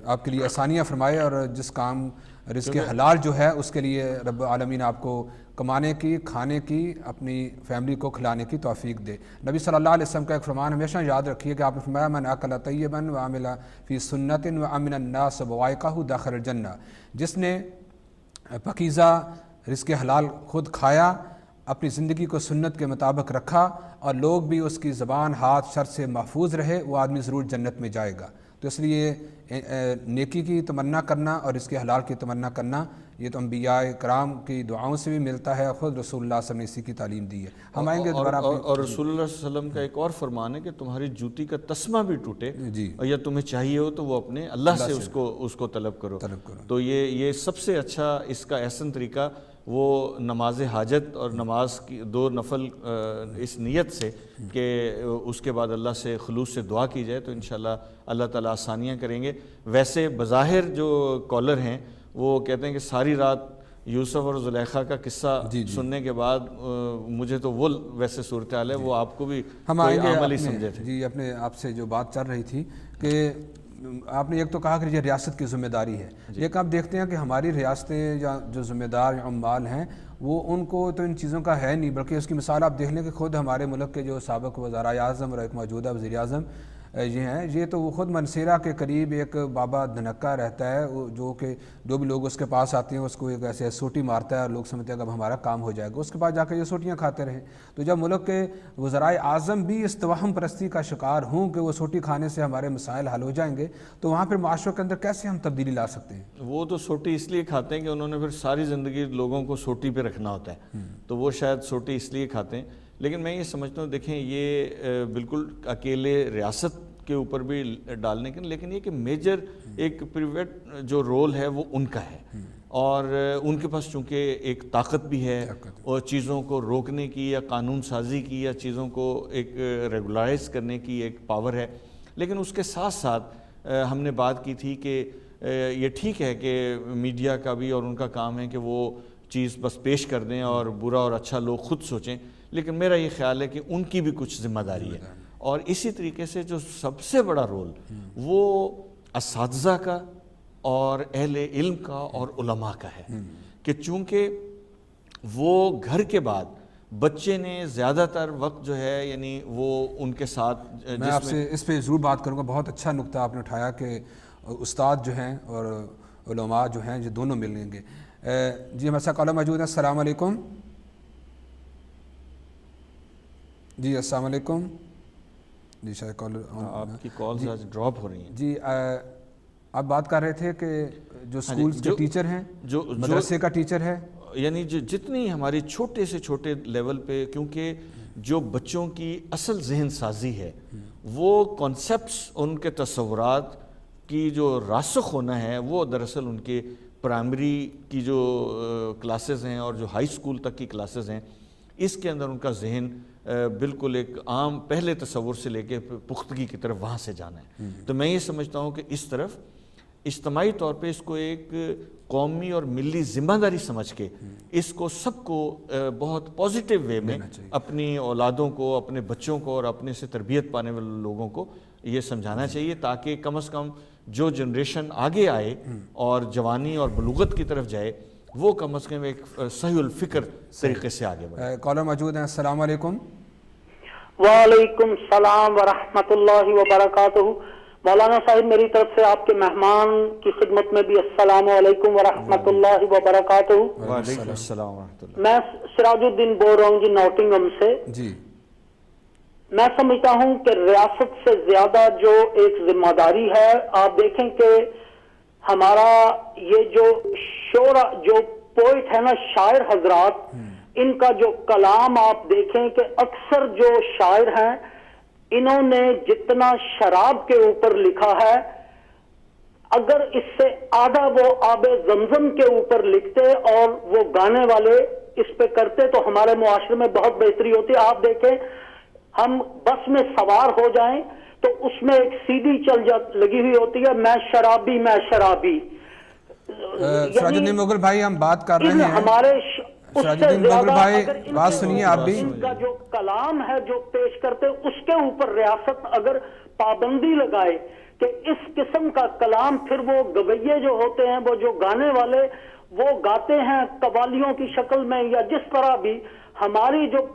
آپ کے لیے آسانیاں فرمائے، اور جس کام رزق حلال جو ہے اس کے لیے رب العالمین آپ کو کمانے کی، کھانے کی، اپنی فیملی کو کھلانے کی توفیق دے. نبی صلی اللہ علیہ وسلم کا ایک فرمان ہمیشہ یاد رکھیے کہ آپ نے فرمایا من اکل طیبا وعمل فی سنت وامن الناس بوائقہ دخل الجنہ. جس نے پاکیزہ رزق حلال خود کھایا، اپنی زندگی کو سنت کے مطابق رکھا، اور لوگ بھی اس کی زبان ہاتھ شر سے محفوظ رہے، وہ آدمی ضرور جنت میں جائے گا. تو اس لیے نیکی کی تمنا کرنا اور اس کے حلال کی تمنا کرنا، یہ تو انبیاء کرام کی دعاؤں سے بھی ملتا ہے، خود رسول اللہ صلی اللہ علیہ وسلم نے اسی کی تعلیم دی ہے. ہم آئیں گے دوبارہ. اور رسول اللہ صلی اللہ علیہ وسلم کا ایک اور فرمان ہے کہ تمہاری جوتی کا تسمہ بھی ٹوٹے اور یا تمہیں چاہیے ہو تو وہ اپنے اللہ سے اس کو طلب کرو. تو یہ سب سے اچھا اس کا احسن طریقہ وہ نماز حاجت اور نماز کی 2 نفل اس نیت سے کہ اس کے بعد اللہ سے خلوص سے دعا کی جائے، تو انشاءاللہ اللہ تعالیٰ آسانیاں کریں گے. ویسے بظاہر جو کالر ہیں وہ کہتے ہیں کہ ساری رات یوسف اور زلیخا کا قصہ سننے کے بعد مجھے تو وہ ویسے صورتحال ہے وہ آپ کو بھی کوئی عملی سمجھے تھے. جی اپنے آپ سے جو بات چل رہی تھی کہ آپ نے ایک تو کہا کہ یہ ریاست کی ذمہ داری ہے، لیکن آپ دیکھتے ہیں کہ ہماری ریاستیں یا جو ذمہ دار عمال ہیں وہ ان کو تو ان چیزوں کا ہے نہیں، بلکہ اس کی مثال آپ دیکھ لیں کہ خود ہمارے ملک کے جو سابق وزراء اعظم اور ایک موجودہ وزیر اعظم یہ ہیں، یہ تو وہ خود منصیرہ کے قریب ایک بابا دھنکا رہتا ہے، جو کہ جو بھی لوگ اس کے پاس آتے ہیں اس کو ایک ایسے سوٹی مارتا ہے اور لوگ سمجھتے ہیں کہ اب ہمارا کام ہو جائے گا، اس کے بعد جا کے یہ سوٹیاں کھاتے رہیں. تو جب ملک کے وزرائے اعظم بھی اس توہم پرستی کا شکار ہوں کہ وہ سوٹی کھانے سے ہمارے مسائل حل ہو جائیں گے، تو وہاں پھر معاشروں کے اندر کیسے ہم تبدیلی لا سکتے ہیں؟ وہ تو سوٹی اس لیے کھاتے ہیں کہ انہوں نے پھر ساری زندگی لوگوں کو سوٹی پہ رکھنا ہوتا ہے، تو وہ شاید سوٹی اس لیے کھاتے ہیں. لیکن میں یہ سمجھتا ہوں دیکھیں یہ بالکل اکیلے ریاست کے اوپر بھی ڈالنے کے، لیکن یہ کہ میجر ایک پریویٹ جو رول ہے وہ ان کا ہے، اور ان کے پاس چونکہ ایک طاقت بھی ہے اور چیزوں کو روکنے کی یا قانون سازی کی یا چیزوں کو ایک ریگولرائز کرنے کی ایک پاور ہے. لیکن اس کے ساتھ ساتھ ہم نے بات کی تھی کہ یہ ٹھیک ہے کہ میڈیا کا بھی اور ان کا کام ہے کہ وہ چیز بس پیش کر دیں اور برا اور اچھا لوگ خود سوچیں، لیکن میرا یہ خیال ہے کہ ان کی بھی کچھ ذمہ داری ہے. اور اسی طریقے سے جو سب سے بڑا رول وہ اساتذہ کا اور اہل علم کا اور علماء کا ہے کہ چونکہ وہ گھر کے بعد بچے نے زیادہ تر وقت جو ہے یعنی وہ ان کے ساتھ میں آپ سے اس پہ ضرور بات کروں گا. بہت اچھا نقطہ آپ نے اٹھایا کہ استاد جو ہیں اور علماء جو ہیں یہ دونوں ملیں گے. جی ہمارے ساتھ کالر موجود ہیں. السلام علیکم. جی السلام علیکم. جی شاید کالر آپ کی کالز آج ڈراپ ہو رہی ہیں. جی آپ بات کر رہے تھے کہ جو اسکولس کے ٹیچر ہیں, جو مدرسے کا ٹیچر ہے, یعنی جتنی ہماری چھوٹے سے چھوٹے لیول پہ, کیونکہ جو بچوں کی اصل ذہن سازی ہے وہ کانسیپٹس, ان کے تصورات کی جو راسخ ہونا ہے وہ دراصل ان کے پرائمری کی جو کلاسز ہیں اور جو ہائی اسکول تک کی کلاسز ہیں اس کے اندر ان کا ذہن بالکل ایک عام پہلے تصور سے لے کے پختگی کی طرف وہاں سے جانا ہے. تو میں یہ سمجھتا ہوں کہ اس طرف اجتماعی طور پہ اس کو ایک قومی اور ملی ذمہ داری سمجھ کے اس کو سب کو بہت پازیٹیو وے میں اپنی اولادوں کو, اپنے بچوں کو اور اپنے سے تربیت پانے والے لوگوں کو یہ سمجھانا چاہیے تاکہ کم از کم جو جنریشن آگے آئے اور جوانی اور بلوغت کی طرف جائے وہ کم از کم ایک صحیح الفکر طریقے سے آگے بڑھے. کالر موجود ہیں. السلام علیکم. وعلیکم السلام ورحمۃ اللہ وبرکاتہ. مولانا صاحب میری طرف سے آپ کے مہمان کی خدمت میں بھی السلام علیکم ورحمۃ اللہ وبرکاتہ. وعلیکم السلام ورحمۃ اللہ. میں سراج الدین بول رہا ہوں جی نوٹنگم سے. جی میں سمجھتا ہوں کہ ریاست سے زیادہ جو ایک ذمہ داری ہے, آپ دیکھیں کہ ہمارا یہ جو شعرا جو پوئٹ ہے نا, شاعر حضرات, ان کا جو کلام آپ دیکھیں کہ اکثر جو شاعر ہیں انہوں نے جتنا شراب کے اوپر لکھا ہے اگر اس سے آدھا وہ آب زمزم کے اوپر لکھتے اور وہ گانے والے اس پہ کرتے تو ہمارے معاشرے میں بہت بہتری ہوتی. آپ دیکھیں ہم بس میں سوار ہو جائیں تو اس میں ایک سی ڈی لگی ہوئی ہوتی ہے, میں شرابی میں شرابی. سراج الدین مغل بھائی ہم بات کر رہے ہیں. ہمارے سراج الدین مغل بھائی بات سنیے آپ بھی. ان کا جو کلام ہے جو پیش کرتے اس کے اوپر ریاست اگر پابندی لگائے کہ اس قسم کا کلام, پھر وہ گویے جو ہوتے ہیں وہ جو گانے والے وہ گاتے ہیں قوالیوں کی شکل میں یا جس طرح بھی, ہماری جو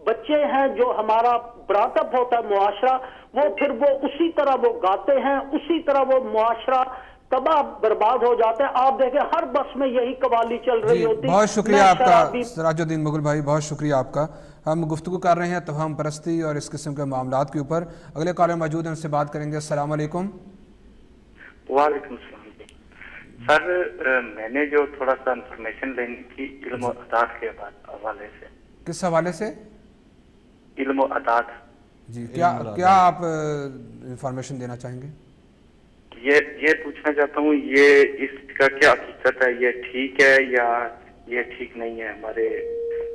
بچے ہیں جو ہمارا برات اپ ہوتا ہے معاشرہ وہ پھر وہ اسی طرح وہ گاتے ہیں, اسی طرح وہ معاشرہ تباہ برباد ہو جاتے ہیں. آپ دیکھیں ہر بس میں یہی قوالی چل رہی ہوتی. بہت شکریہ آپ کا سراج الدین مغل بھائی, بہت شکریہ آپ کا. ہم گفتگو کر رہے ہیں توہم پرستی اور اس قسم کے معاملات کے اوپر. اگلے کالر موجود ہیں, ان سے بات کریں گے. السلام علیکم. وعلیکم السلام. سر میں نے جو تھوڑا سا انفارمیشن لینی تھی علم و عطات کے حوالے سے. کس حوالے سے؟ علم و عطات. جی کیا آپ انفارمیشن دینا چاہیں گے؟ یہ پوچھنا چاہتا ہوں یہ اس کا کیا حقیقت ہے, یہ ٹھیک ہے یا یہ ٹھیک نہیں ہے, ہمارے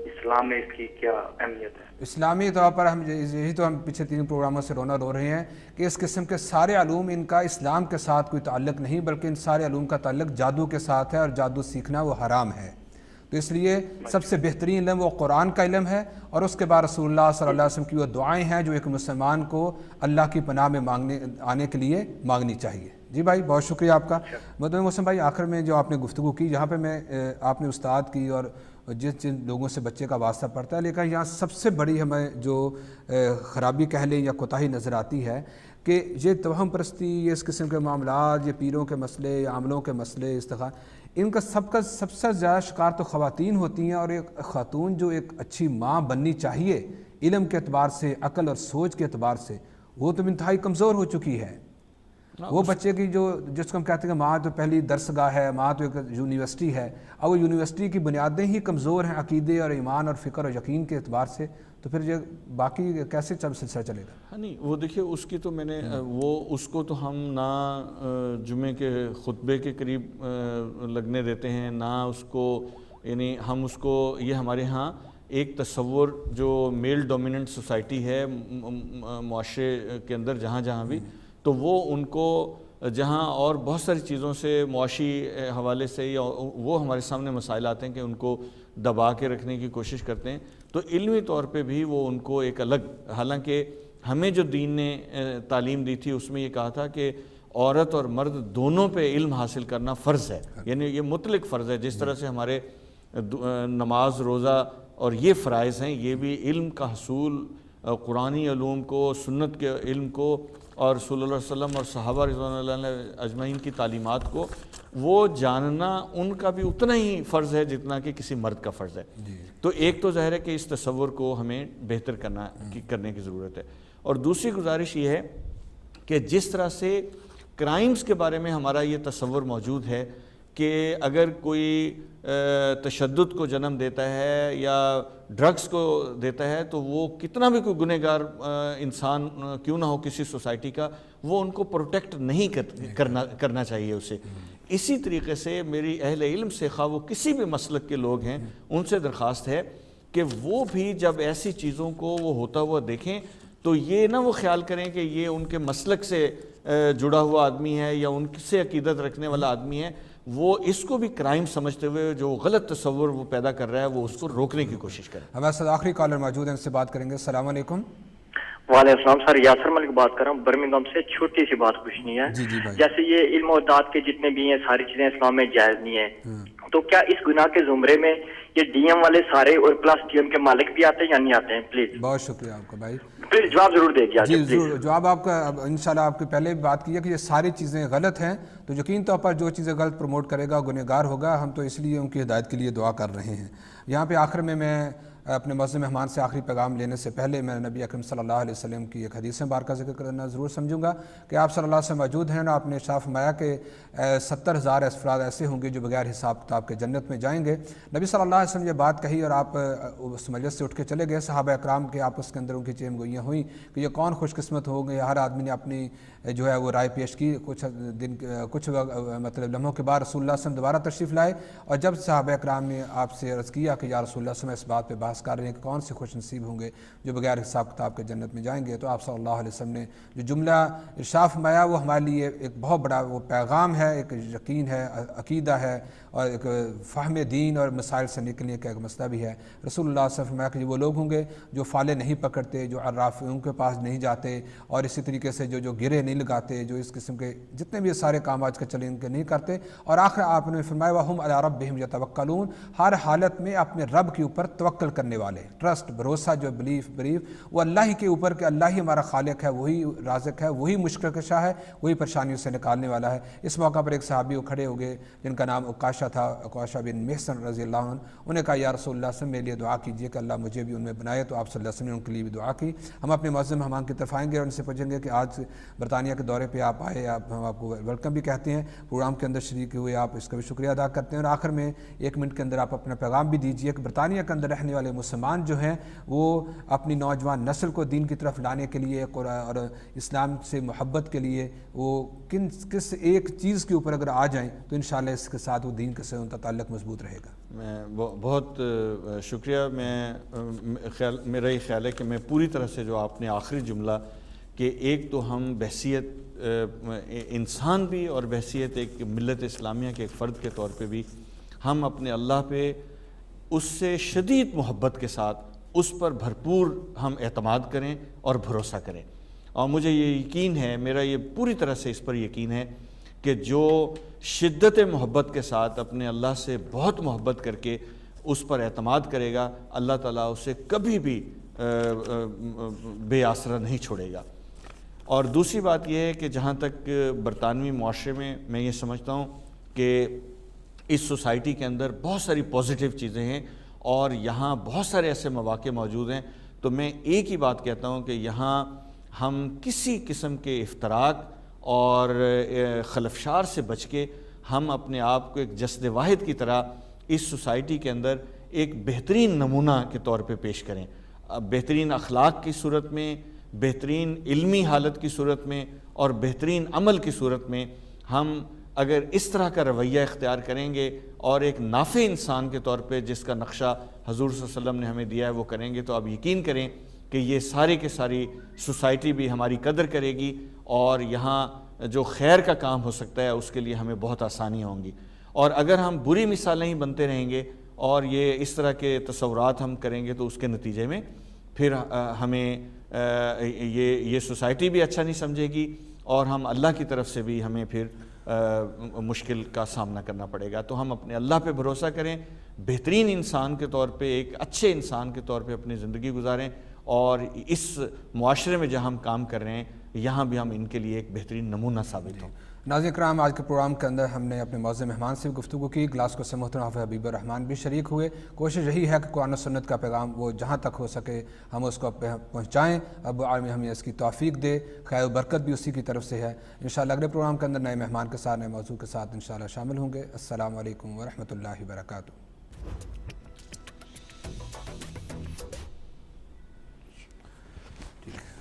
اسلام میں اس کی کیا اہمیت ہے؟ اسلامی طور پر ہم یہی تو ہم پچھلے 3 پروگراموں سے رونا رو رہے ہیں کہ اس قسم کے سارے علوم ان کا اسلام کے ساتھ کوئی تعلق نہیں, بلکہ ان سارے علوم کا تعلق جادو کے ساتھ ہے اور جادو سیکھنا وہ حرام ہے. تو اس لیے سب سے بہترین علم وہ قرآن کا علم ہے اور اس کے بعد رسول اللہ صلی اللہ علیہ وسلم کی وہ دعائیں ہیں جو ایک مسلمان کو اللہ کی پناہ میں آنے کے لیے مانگنی چاہیے. جی بھائی بہت شکریہ آپ کا. مدنی محسن بھائی آخر میں جو آپ نے گفتگو کی, جہاں پہ میں آپ نے استاد کی اور جن لوگوں سے بچے کا واسطہ پڑتا ہے, لیکن یہاں سب سے بڑی ہمیں جو خرابی کہہ لیں یا کوتاہی نظر آتی ہے کہ یہ توہم پرستی, یہ اس قسم کے معاملات, یہ پیروں کے مسئلے یا عاملوں کے مسئلے, ان کا سب سے زیادہ شکار تو خواتین ہوتی ہیں. اور ایک خاتون جو ایک اچھی ماں بننی چاہیے علم کے اعتبار سے, عقل اور سوچ کے اعتبار سے, وہ تو انتہائی کمزور ہو چکی ہے. وہ بچے کی جس کو ہم کہتے ہیں کہ ماں تو پہلی درسگاہ ہے, ماں تو ایک یونیورسٹی ہے, اب وہ یونیورسٹی کی بنیادیں ہی کمزور ہیں عقیدے اور ایمان اور فکر اور یقین کے اعتبار سے, تو پھر یہ باقی کیسے سلسلہ چلے گا؟ ہاں نہیں وہ دیکھیے اس کی تو میں نے اس کو تو ہم نہ جمعے کے خطبے کے قریب لگنے دیتے ہیں, نہ اس کو یعنی ہم اس کو, یہ ہمارے ہاں ایک تصور جو میل ڈومیننٹ سوسائٹی ہے معاشرے کے اندر جہاں جہاں بھی, تو وہ ان کو جہاں اور بہت ساری چیزوں سے معاشی حوالے سے یا وہ ہمارے سامنے مسائل آتے ہیں کہ ان کو دبا کے رکھنے کی کوشش کرتے ہیں, تو علمی طور پہ بھی وہ ان کو ایک الگ, حالانکہ ہمیں جو دین نے تعلیم دی تھی اس میں یہ کہا تھا کہ عورت اور مرد دونوں پہ علم حاصل کرنا فرض ہے, یعنی یہ مطلق فرض ہے. جس طرح سے ہمارے نماز روزہ اور یہ فرائض ہیں، یہ بھی علم کا حصول، قرآنی علوم کو، سنت کے علم کو، اور رسول اللہ علیہ وسلم اور صحابہ رضوان اللہ علیہ اجمعین کی تعلیمات کو وہ جاننا ان کا بھی اتنا ہی فرض ہے جتنا کہ کسی مرد کا فرض ہے۔ تو ایک تو ظاہر ہے کہ اس تصور کو ہمیں بہتر کرنے کی ضرورت ہے، اور دوسری گزارش یہ ہے کہ جس طرح سے کرائمز کے بارے میں ہمارا یہ تصور موجود ہے کہ اگر کوئی تشدد کو جنم دیتا ہے یا ڈرگز کو دیتا ہے تو وہ کتنا بھی کوئی گنہگار انسان کیوں نہ ہو کسی سوسائٹی کا، وہ ان کو پروٹیکٹ نہیں کرنا چاہیے اسے۔ اسی طریقے سے میری اہل علم سے، خواہ وہ کسی بھی مسلک کے لوگ ہیں، ان سے درخواست ہے کہ وہ بھی جب ایسی چیزوں کو وہ ہوتا ہوا دیکھیں تو یہ نہ وہ خیال کریں کہ یہ ان کے مسلک سے جڑا ہوا آدمی ہے یا ان سے عقیدت رکھنے والا آدمی ہے، وہ اس کو بھی کرائم سمجھتے ہوئے جو غلط تصور وہ پیدا کر رہا ہے وہ اس کو روکنے کی کوشش کریں۔ ہمارے ساتھ آخری کالر موجود ہیں، ان سے بات کریں گے۔ السلام علیکم۔ وعلیکم السلام سر، یاسر ملک بات کر رہا ہوں برمنگھم سے۔ چھوٹی سی بات پوچھنی ہے، جیسے یہ علم و داد کے جتنے بھی ہیں ساری چیزیں اسلام میں جائز نہیں ہیں، تو کیا اس گناہ کے زمرے میں یہ ڈی ایم والے سارے اور پلس ڈی ایم کے مالک بھی آتے ہیں یا نہیں آتے ہیں؟ پلیز بہت شکریہ آپ کا بھائی، پلیز جواب ضرور دے گیا جی ضرور جواب آپ کا۔ انشاءاللہ آپ کی پہلے بھی بات کی ہے کہ یہ ساری چیزیں غلط ہیں، تو یقین طور پر جو چیزیں غلط پروموٹ کرے گا گنہگار ہوگا۔ ہم تو اس لیے ان کی ہدایت کے لیے دعا کر رہے ہیں۔ یہاں پہ آخر میں اپنے معزز مہمان سے آخری پیغام لینے سے پہلے میں نبی اکرم صلی اللہ علیہ وسلم کی ایک حدیث مبارکہ ذکر کرنا ضرور سمجھوں گا کہ آپ صلی اللہ علیہ وسلم موجود ہیں، اور آپ نے ارشاد فرمایا کہ 70,000 افراد ایسے ہوں گے جو بغیر حساب کتاب کے جنت میں جائیں گے۔ نبی صلی اللہ علیہ وسلم یہ بات کہی اور آپ اس مجلس سے اٹھ کے چلے گئے۔ صحابہ اکرام کے آپس کے اندر ان کی چہم گوئیاں ہوئیں کہ یہ کون خوش قسمت ہو گئے۔ ہر آدمی نے اپنی جو ہے وہ رائے پیش کی۔ کچھ مطلب لمحوں کے بعد رسول اللہ صلی اللہ علیہ وسلم دوبارہ تشریف لائے، اور جب صحابہ اکرام نے آپ سے عرض کیا کہ یا رسول اللہ صلی اللہ علیہ وسلم اس بات پہ بحث کر رہے ہیں کہ کون سے خوش نصیب ہوں گے جو بغیر حساب کتاب کے جنت میں جائیں گے، تو آپ صلی اللہ علیہ وسلم نے جو جملہ ارشاد فرمایا وہ ہمارے لیے ایک بہت بڑا وہ پیغام ہے، ایک یقین ہے، عقیدہ ہے، اور ایک فہم دین اور مسائل سے نکلنے کا ایک مسئلہ بھی ہے۔ رسول اللہ صلی اللہ علیہ وسلم فرمایا کہ وہ لوگ ہوں گے جو فالے نہیں پکڑتے، جو عرافوں کے پاس نہیں جاتے، اور اسی طریقے سے جو گرے نہیں لگاتے، جو اس قسم کے جتنے بھی سارے کام آج کل چلے ان کے نہیں کرتے، اور آخر آپ نے فرمایا وَهُمْ عَلَىٰ رَبِّهِمْ يَتَوَكَّلُونَ، ہر حالت میں اپنے رب کے اوپر توکل کرنے والے، ٹرسٹ، بھروسہ، جو بلیف وہ اللہ ہی کے اوپر کہ اللہ ہی ہمارا خالق ہے، وہی رازق ہے، وہی مشکل کشا ہے، وہی پریشانیوں سے نکالنے والا ہے۔ اس موقع پر ایک صحابی وہ کھڑے ہو گئے جن کا نام عکاشہ تھا، عکاشہ بن محصن رضی اللہ عنہ۔ انہوں نے کہا یا رسول اللہ صلی اللہ علیہ وسلم میرے لیے دعا کیجیے کہ اللہ مجھے بھی ان میں بنائے، تو آپ صلی اللہ علیہ وسلم نے ان کے لیے بھی دعا کی۔ ہم اپنے معزز مہمان کی طرف آئیں گے اور ان سے پوچھیں گے کہ آج برطانیہ کے دورے پہ آپ آئے، ہم آپ کو ویلکم بھی کہتے ہیں، پروگرام کے اندر شریک ہوئے، آپ اس کا بھی شکریہ ادا کرتے ہیں، اور آخر میں 1 منٹ کے اندر آپ اپنا پیغام بھی دیجیے کہ برطانیہ کے اندر رہنے والے مسلمان جو ہیں وہ اپنی نوجوان نسل کو دین کی طرف لانے کے لیے اور اسلام سے محبت کے لیے وہ کس ایک چیز کے اوپر اگر آ جائیں تو انشاءاللہ اس کے ساتھ وہ دین کے سے ان کا تعلق مضبوط رہے گا۔ میں بہت شکریہ۔ میرا یہ خیال ہے کہ میں پوری طرح سے جو آپ نے آخری جملہ کہ ایک تو ہم بحثیت انسان بھی اور بحثیت ایک ملت اسلامیہ کے ایک فرد کے طور پہ بھی ہم اپنے اللہ پہ اس سے شدید محبت کے ساتھ اس پر بھرپور ہم اعتماد کریں اور بھروسہ کریں، اور مجھے یہ یقین ہے، میرا یہ پوری طرح سے اس پر یقین ہے کہ جو شدت محبت کے ساتھ اپنے اللہ سے بہت محبت کر کے اس پر اعتماد کرے گا، اللہ تعالیٰ اسے کبھی بھی بے آسرا نہیں چھوڑے گا۔ اور دوسری بات یہ ہے کہ جہاں تک برطانوی معاشرے میں یہ سمجھتا ہوں کہ اس سوسائٹی کے اندر بہت ساری پازیٹیو چیزیں ہیں اور یہاں بہت سارے ایسے مواقع موجود ہیں، تو میں ایک ہی بات کہتا ہوں کہ یہاں ہم کسی قسم کے افتراق اور خلفشار سے بچ کے ہم اپنے آپ کو ایک جسد واحد کی طرح اس سوسائٹی کے اندر ایک بہترین نمونہ کے طور پہ پیش کریں، بہترین اخلاق کی صورت میں، بہترین علمی حالت کی صورت میں اور بہترین عمل کی صورت میں ہم اگر اس طرح کا رویہ اختیار کریں گے اور ایک نافع انسان کے طور پہ جس کا نقشہ حضور صلی اللہ علیہ وسلم نے ہمیں دیا ہے وہ کریں گے، تو آپ یقین کریں کہ یہ ساری کے ساری سوسائٹی بھی ہماری قدر کرے گی، اور یہاں جو خیر کا کام ہو سکتا ہے اس کے لیے ہمیں بہت آسانیاں ہوں گی۔ اور اگر ہم بری مثالیں ہی بنتے رہیں گے اور یہ اس طرح کے تصورات ہم کریں گے تو اس کے نتیجے میں پھر ہمیں یہ سوسائٹی بھی اچھا نہیں سمجھے گی، اور ہم اللہ کی طرف سے بھی ہمیں پھر مشکل کا سامنا کرنا پڑے گا. تو ہم اپنے اللہ پہ بھروسہ کریں, بہترین انسان کے طور پہ, ایک اچھے انسان کے طور پہ اپنی زندگی گزاریں, اور اس معاشرے میں جہاں ہم کام کر رہے ہیں یہاں بھی ہم ان کے لیے ایک بہترین نمونہ ثابت ہوں. ناظرین کرام, آج کے پروگرام کے اندر ہم نے اپنے معزز مہمان سے گفتگو کی. گلاسکو سے محترم حافظ حبیب الرحمان بھی شریک ہوئے. کوشش یہی ہے کہ قرآن و سنت کا پیغام وہ جہاں تک ہو سکے ہم اس کو پہنچائیں. اب عالم ہمیں اس کی توفیق دے, خیر و برکت بھی اسی کی طرف سے ہے. انشاءاللہ اگلے پروگرام کے اندر نئے مہمان کے ساتھ, نئے موضوع کے ساتھ انشاءاللہ شامل ہوں گے. السلام علیکم ورحمۃ اللہ وبرکاتہ.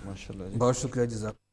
ماشاء اللہ, بہت شکریہ, جزاک